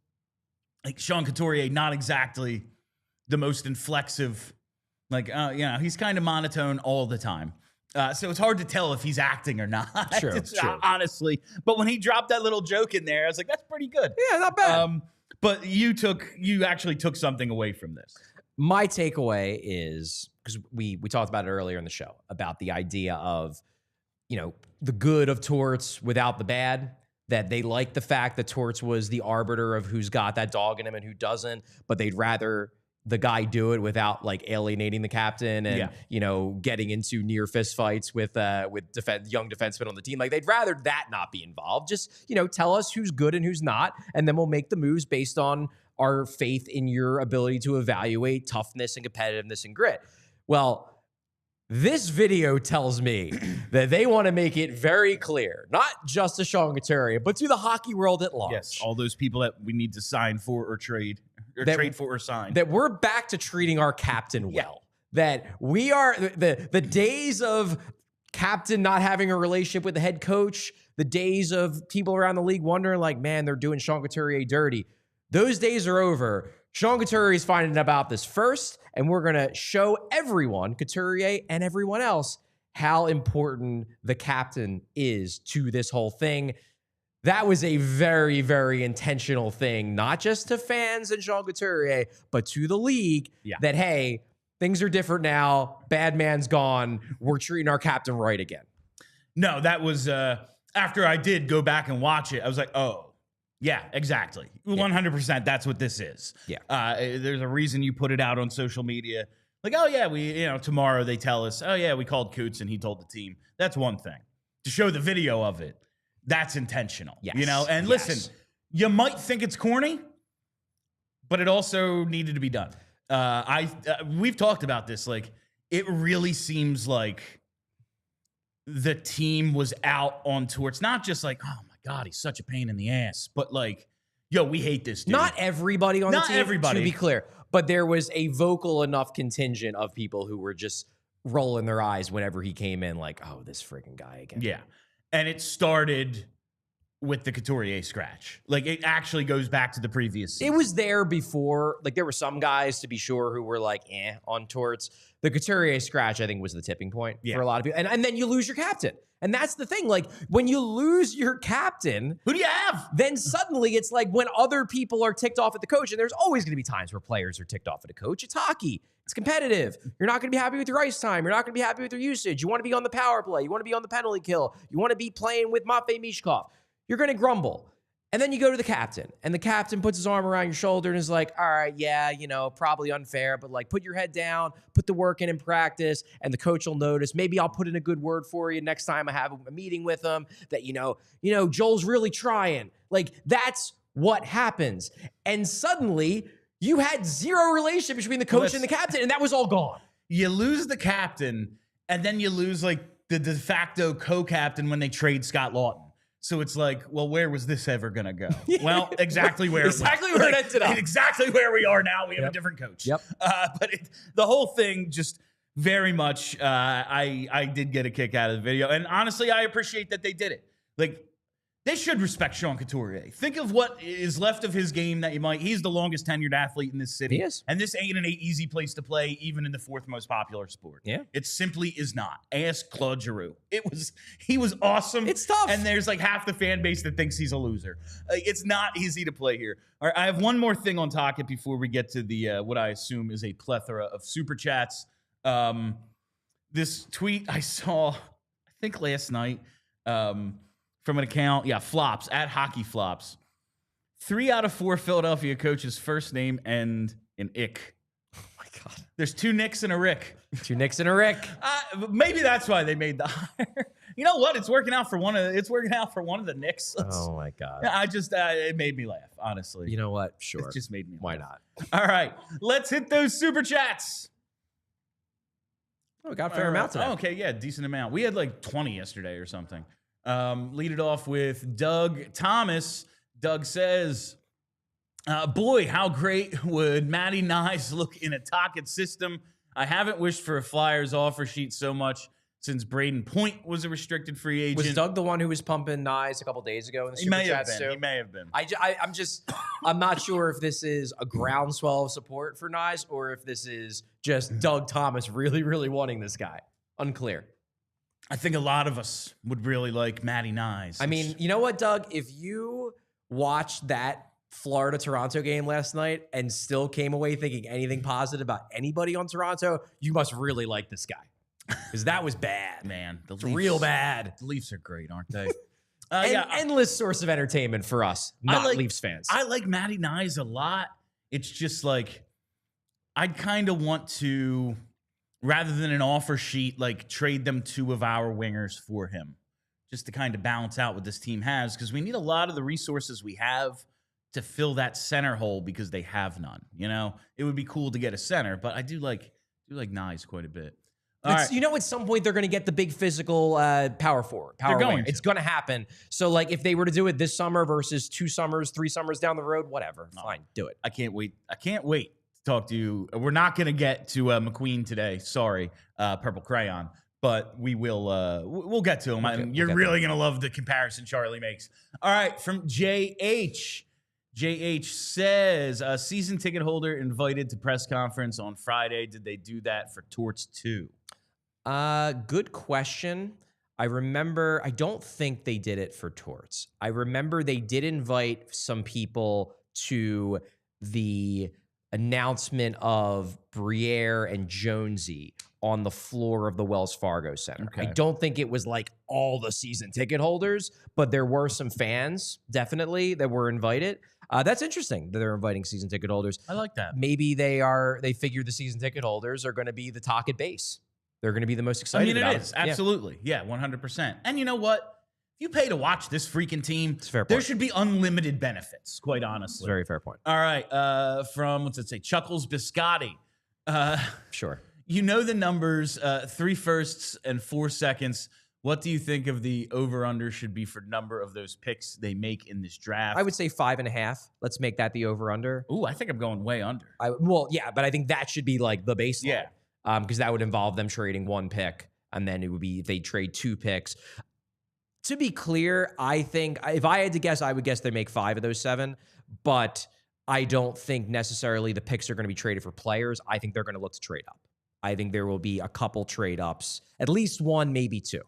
like, Sean Couturier, not exactly the most inflexive, like, he's kind of monotone all the time. So it's hard to tell if he's acting or not. True. Honestly. But when he dropped that little joke in there, I was like, that's pretty good. Yeah, not bad. But you actually took something away from this. My takeaway is, because we talked about it earlier in the show, about the idea of, the good of Torts without the bad, that they like the fact that Torts was the arbiter of who's got that dog in him and who doesn't, but they'd rather the guy do it without like alienating the captain and, getting into near fist fights with young defensemen on the team. Like, they'd rather that not be involved. Just, tell us who's good and who's not, and then we'll make the moves based on our faith in your ability to evaluate toughness and competitiveness and grit. Well, this video tells me that they want to make it very clear, not just to Sean Couturier, but to the hockey world at large. Yes, all those people that we need to sign for or trade. Trade for or sign. That we're back to treating our captain well. That we are the days of captain not having a relationship with the head coach, the days of people around the league wondering like, man, they're doing Sean Couturier dirty. Those days are over. Sean Couturier is finding about this first, and we're going to show everyone, Couturier and everyone else, how important the captain is to this whole thing. That was a very, very intentional thing, not just to fans and Sean Couturier, but to the league, that, hey, things are different now. Bad man's gone. We're treating our captain right again. No, that was after I did go back and watch it. I was like, oh, yeah, exactly. 100%. That's what this is. Yeah. There's a reason you put it out on social media. Like, oh, yeah, we, tomorrow they tell us, oh, yeah, we called Coots and he told the team. That's one thing. To show the video of it, that's intentional, And listen, you might think it's corny, but it also needed to be done. we've talked about this. Like, it really seems like the team was out on tour. It's not just like, oh my God, he's such a pain in the ass, but like, yo, we hate this dude. Not everybody on the team, everybody, to be clear, but there was a vocal enough contingent of people who were just rolling their eyes whenever he came in, like, oh, this freaking guy again. Yeah. And it started with the Couturier scratch. Like, it actually goes back to the previous season. It was there before. Like, there were some guys, to be sure, who were like, on Torts. The Couturier scratch, I think, was the tipping point for a lot of people. And then you lose your captain. And that's the thing. Like, when you lose your captain, who do you have? Then suddenly it's like when other people are ticked off at the coach, and there's always going to be times where players are ticked off at a coach. It's hockey. It's competitive. You're not going to be happy with your ice time. You're not going to be happy with your usage. You want to be on the power play. You want to be on the penalty kill. You want to be playing with Matvei Mishkov. You're going to grumble. And then you go to the captain, and the captain puts his arm around your shoulder and is like, all right, yeah, probably unfair, but like, put your head down, put the work in practice, and the coach will notice. Maybe I'll put in a good word for you next time I have a meeting with him that, Joel's really trying. Like, that's what happens. And suddenly you had zero relationship between the coach and the captain, and that was all gone. You lose the captain, and then you lose like the de facto co-captain when they trade Scott Lawton. So it's like, well, where was this ever going to go? Well, exactly where it ended up. Exactly where we are now. We have a different coach. Yep. But the whole thing just very much, I did get a kick out of the video. And honestly, I appreciate that they did it. Like, they should respect Sean Couturier. Think of what is left of his game he's the longest tenured athlete in this city. He is. And this ain't an easy place to play, even in the fourth most popular sport. Yeah. It simply is not. Ask Claude Giroux. He was awesome. It's tough. And there's like half the fan base that thinks he's a loser. It's not easy to play here. All right, I have one more thing on Tocchet before we get to the what I assume is a plethora of super chats. This tweet I saw, I think last night, from an account, Flops, at Hockey Flops. 3 out of 4 Philadelphia coaches' first name end in ick. Oh my God. There's 2 Nicks and a Rick. 2 Nicks and a Rick. Maybe that's why they made the hire. You know what? It's working out for one of the Knicks. Oh my God. It made me laugh, honestly. You know what? Sure. It just made me Why laugh. not? All right. Let's hit those super chats. Oh, we got a fair amount today. Oh, okay, yeah, decent amount. We had like 20 yesterday or something. Lead it off with Doug Thomas. Doug says, boy, how great would Matty Nyes look in a Tocchet system? I haven't wished for a Flyers offer sheet so much since Braden Point was a restricted free agent. Was Doug the one who was pumping Nyes a couple days ago in the super chats too? He may have been. I'm not sure if this is a groundswell of support for Nyes or if this is just Doug Thomas really, really wanting this guy. Unclear. I think a lot of us would really like Matty Nyes. I mean, you know what, Doug? If you watched that Florida-Toronto game last night and still came away thinking anything positive about anybody on Toronto, you must really like this guy. Because that was bad. Man, it's real bad. The Leafs are great, aren't they? Endless source of entertainment for us, not Leafs fans. I like Matty Nyes a lot. It's just like, I'd kind of want to, rather than an offer sheet, like trade them 2 of our wingers for him, just to kind of balance out what this team has, because we need a lot of the resources we have to fill that center hole because they have none. It would be cool to get a center, but I do like Nyes quite a bit. Right. At some point they're going to get the big physical power forward. It's going to happen. So, like, if they were to do it this summer versus 2 summers, 3 summers down the road, whatever, fine, do it. I can't wait to talk to you. We're not going to get to McQueen today. Sorry, Purple Crayon, but we will. We'll get to him. Okay, You're really going to love the comparison Charlie makes. All right, from JH. JH says, season ticket holder invited to press conference on Friday. Did they do that for Torts 2? Good question. I don't think they did it for Torts. I remember they did invite some people to the announcement of Briere and Jonesy on the floor of the Wells Fargo Center. Okay. I don't think it was like all the season ticket holders, but there were some fans definitely that were invited. That's interesting that they're inviting season ticket holders. I like that. Maybe they figure the season ticket holders are going to be the Tocchet base. They're going to be the most excited about it. Absolutely. Yeah, 100%. And you know what? you pay to watch this freaking team, It's a fair there point. should be unlimited benefits, quite honestly. It's a very fair point. All right. From, what's it say? Chuckles Biscotti. Sure. You know the numbers, 3 firsts and 4 seconds. What do you think of the over-under should be for number of those picks they make in this draft? I would say 5.5. Let's make that the over-under. Ooh, I think I'm going way under. Well, yeah, but I think that should be like the baseline. Yeah. Because that would involve them trading 1 pick, and then it would be if they trade 2 picks. To be clear, I think if I had to guess, I would guess they make 5 of those 7, but I don't think necessarily the picks are going to be traded for players. I think they're going to look to trade up. I think there will be a couple trade ups, at least 1, maybe 2.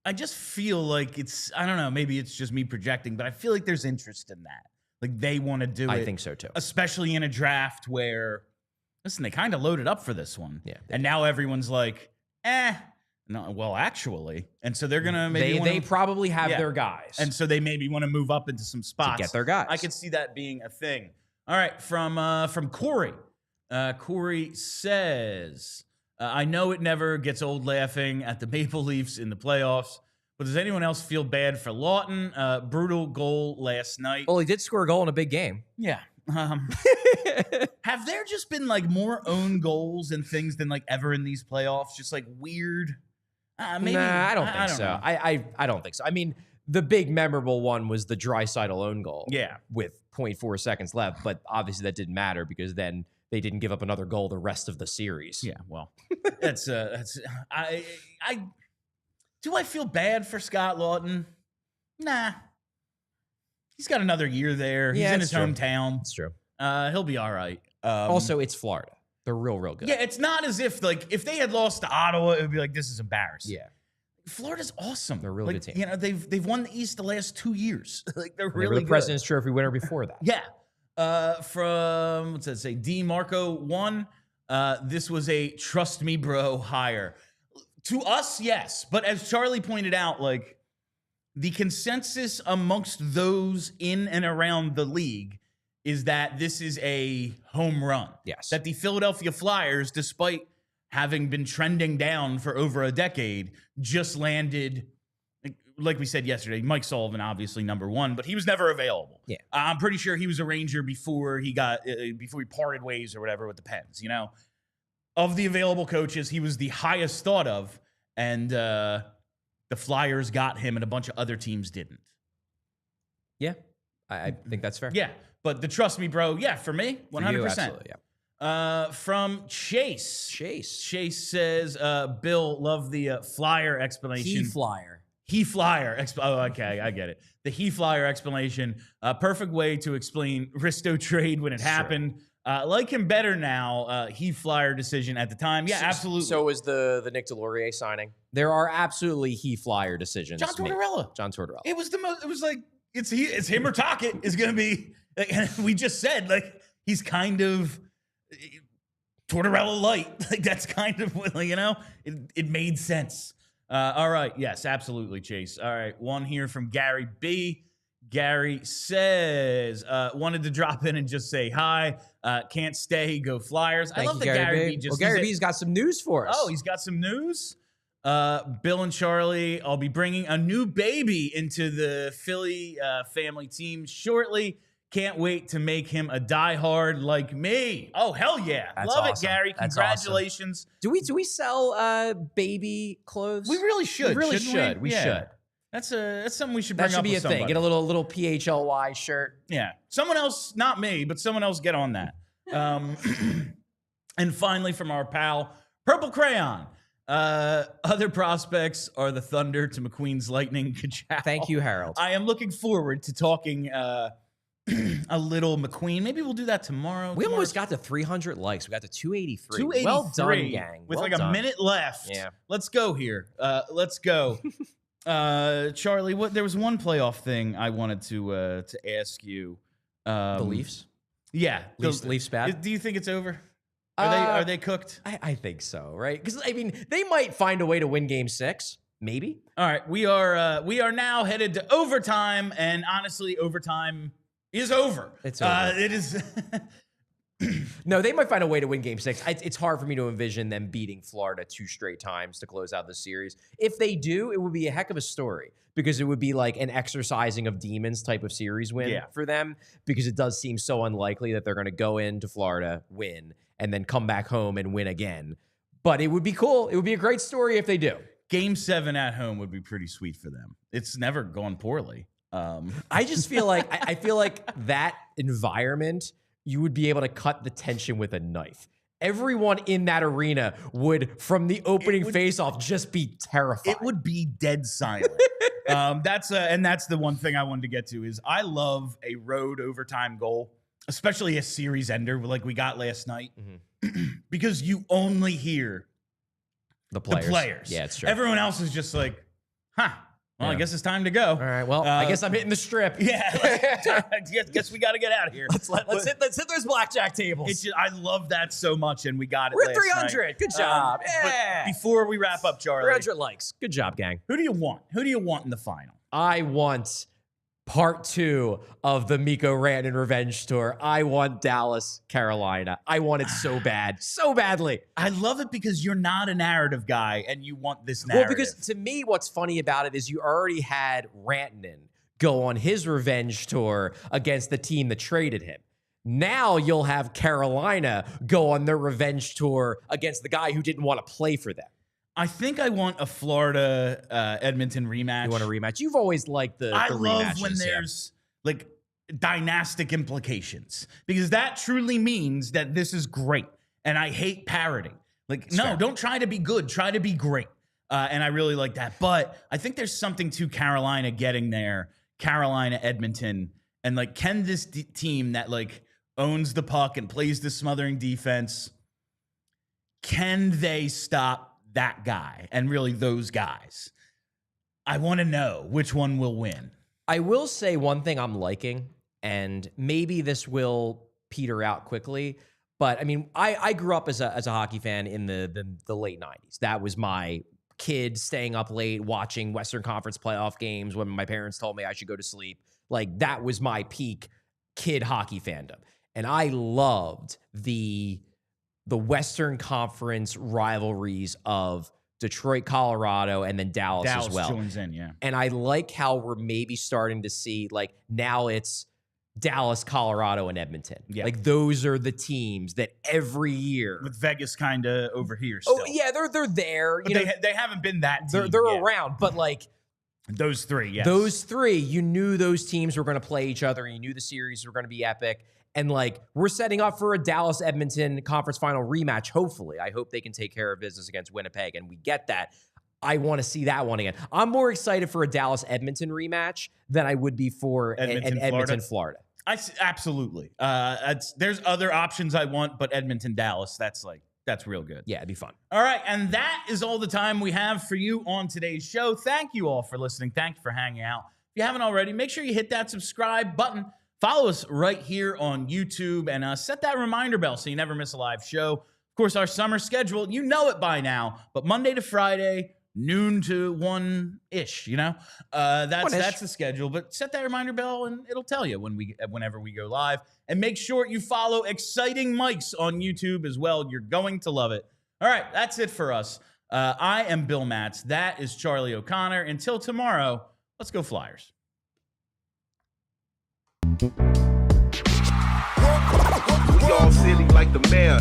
I just feel like I don't know, maybe it's just me projecting, but I feel like there's interest in that. Like they want to do it. I think so too. Especially in a draft where, listen, they kind of loaded up for this one. Yeah. And now everyone's like, no, well, actually. And so they're going to maybe They probably have their guys. And so they maybe want to move up into some spots. To get their guys. I could see that being a thing. All right, from Corey. Corey says, I know it never gets old laughing at the Maple Leafs in the playoffs, but does anyone else feel bad for Lawton? Brutal goal last night. Well, he did score a goal in a big game. Yeah. Have there just been like more own goals and things than like ever in these playoffs? Just like weird. Maybe. Nah, I don't think so. Know. I don't think so. I mean, the big memorable one was the Draisaitl own goal. Yeah. With 0.4 seconds left, but obviously that didn't matter because then they didn't give up another goal the rest of the series. Yeah, well, that's do I feel bad for Scott Lawton? Nah. He's got another year there. He's in his hometown. That's true. He'll be all right. Also, it's Florida. They're real good. Yeah, it's not as if like if they had lost to Ottawa, it would be like this is embarrassing. Yeah. Florida's awesome. They're a real good team. You know, they've won the East the last 2 years. Like they're They really were the good. President's Trophy winner before that. Yeah. From what's that say? D Marco 1. This was a trust me, bro hire. To us, yes. But as Charlie pointed out, like the consensus amongst those in and around the league is that this is a home run. Yes. That the Philadelphia Flyers, despite having been trending down for over a decade, just landed, like we said yesterday, Mike Sullivan, obviously number 1, but he was never available. Yeah. I'm pretty sure he was a Ranger before he parted ways or whatever with the Pens, you know? Of the available coaches, he was the highest thought of, and the Flyers got him and a bunch of other teams didn't. Yeah. I think that's fair. Yeah, but the trust me, bro, yeah, for me, 100%. For you, absolutely, yeah. From Chase. Chase says, Bill, love the Flyer explanation. He Flyer. Oh, okay, I get it. The He Flyer explanation. Perfect way to explain Risto trade when it happened. Like him better now. He Flyer decision at the time. Yeah, absolutely. So was the Nick Delorier signing. There are absolutely He Flyer decisions. John Tortorella. It was the most. It was like it's him or Tocchet is going to be. Like, we just said like he's kind of Tortorella light. Like that's kind of what, like, you know. It made sense. All right. Yes, absolutely, Chase. All right. One here from Gary B. Gary says, wanted to drop in and just say hi. Can't stay. Go Flyers. Thank I love you, that Gary B. Gary B's got some news for us. Oh, he's got some news. Bill and Charlie, I'll be bringing a new baby into the Philly family team shortly. Can't wait to make him a diehard like me. Oh, hell yeah. That's Love awesome. it, Gary. That's Congratulations. Awesome. Do we sell baby clothes? We really should. We really should. We should. That's something we should bring up. That should be a somebody. thing. Get a little PHLY shirt. Yeah. Someone else, not me, but someone else get on that. And finally from our pal, Purple Crayon. Other prospects are the Thunder to McQueen's Lightning. Thank you, Harold. I am looking forward to talking a little McQueen. Maybe we'll do that tomorrow. We almost got to 300 likes. We got to 283. 283. Well done, gang. With well like done. a minute left. Yeah. Let's go here. Let's go. Charlie, there was one playoff thing I wanted to ask you. The Leafs? Yeah. Leafs bad? Do you think it's over? Are they cooked? I think so, right? Because I mean, they might find a way to win Game 6, maybe. All right, we are now headed to overtime, and honestly, overtime is over. It's over. It is. No, they might find a way to win Game 6. It's hard for me to envision them beating Florida 2 straight times to close out the series. If they do, it would be a heck of a story because it would be like an exercising of demons type of series win for them, because it does seem so unlikely that they're going to go into Florida, win, and then come back home and win again. But it would be cool. It would be a great story if they do. Game 7 at home would be pretty sweet for them. It's never gone poorly. I just feel like I feel like that environment, you would be able to cut the tension with a knife. Everyone in that arena would, from the opening face-off, just be terrified. It would be dead silent. That's the one thing I wanted to get to is I love a road overtime goal, especially a series ender like we got last night, because you only hear the players. Yeah, it's true. Everyone else is just like, well, I guess it's time to go. All right, well, I guess I'm hitting the strip. Yeah, guess we got to get out of here. Let's hit those blackjack tables. I love that so much, and we got it. We're at 300. Night. Good job. Yeah. But before we wrap up, Charlie, 300 likes. Good job, gang. Who do you want? Who do you want in the final? I want part 2 of the Mikko Rantanen revenge tour. I want Dallas, Carolina. I want it so bad, so badly. I love it because you're not a narrative guy and you want this narrative. Well, because to me, what's funny about it is you already had Rantanen go on his revenge tour against the team that traded him. Now you'll have Carolina go on their revenge tour against the guy who didn't want to play for them. I think I want a Florida Edmonton rematch. You want a rematch? You've always liked the rematches. I love when there's like dynastic implications, because that truly means that this is great. And I hate parroting. Like, no, don't try to be good. Try to be great. And I really like that. But I think there's something to Carolina getting there. Carolina, Edmonton. And like, can this team that like owns the puck and plays the smothering defense, can they stop that guy and really those guys? I want to know which one will win. I will say one thing I'm liking, and maybe this will peter out quickly, but I mean, I grew up as a hockey fan in the late 90s. That was my kid staying up late watching Western Conference playoff games when my parents told me I should go to sleep. Like, that was my peak kid hockey fandom. And I loved the Western Conference rivalries of Detroit, Colorado, and then Dallas as well. Joins in, yeah. And I like how we're maybe starting to see, like, now it's Dallas, Colorado, and Edmonton. Yeah. Like, those are the teams that every year. With Vegas kind of over here still. Oh, yeah, they're there. But they haven't been that team They're around, but, like, those three, yes. Those three, you knew those teams were going to play each other, and you knew the series were going to be epic. And, like, we're setting up for a Dallas-Edmonton conference final rematch, hopefully. I hope they can take care of business against Winnipeg, and we get that. I want to see that one again. I'm more excited for a Dallas-Edmonton rematch than I would be for an Edmonton-Florida. Absolutely. There's other options I want, but Edmonton-Dallas, that's real good. Yeah, it'd be fun. All right, and that is all the time we have for you on today's show. Thank you all for listening. Thank you for hanging out. If you haven't already, make sure you hit that subscribe button. Follow us right here on YouTube and set that reminder bell so you never miss a live show. Of course, our summer schedule, you know it by now, but Monday to Friday, noon to 1-ish, you know? That's the schedule, but set that reminder bell and it'll tell you whenever we go live. And make sure you follow Exciting Mics on YouTube as well. You're going to love it. All right, that's it for us. I am Bill Matz. That is Charlie O'Connor. Until tomorrow, let's go Flyers. We all silly like the mayor.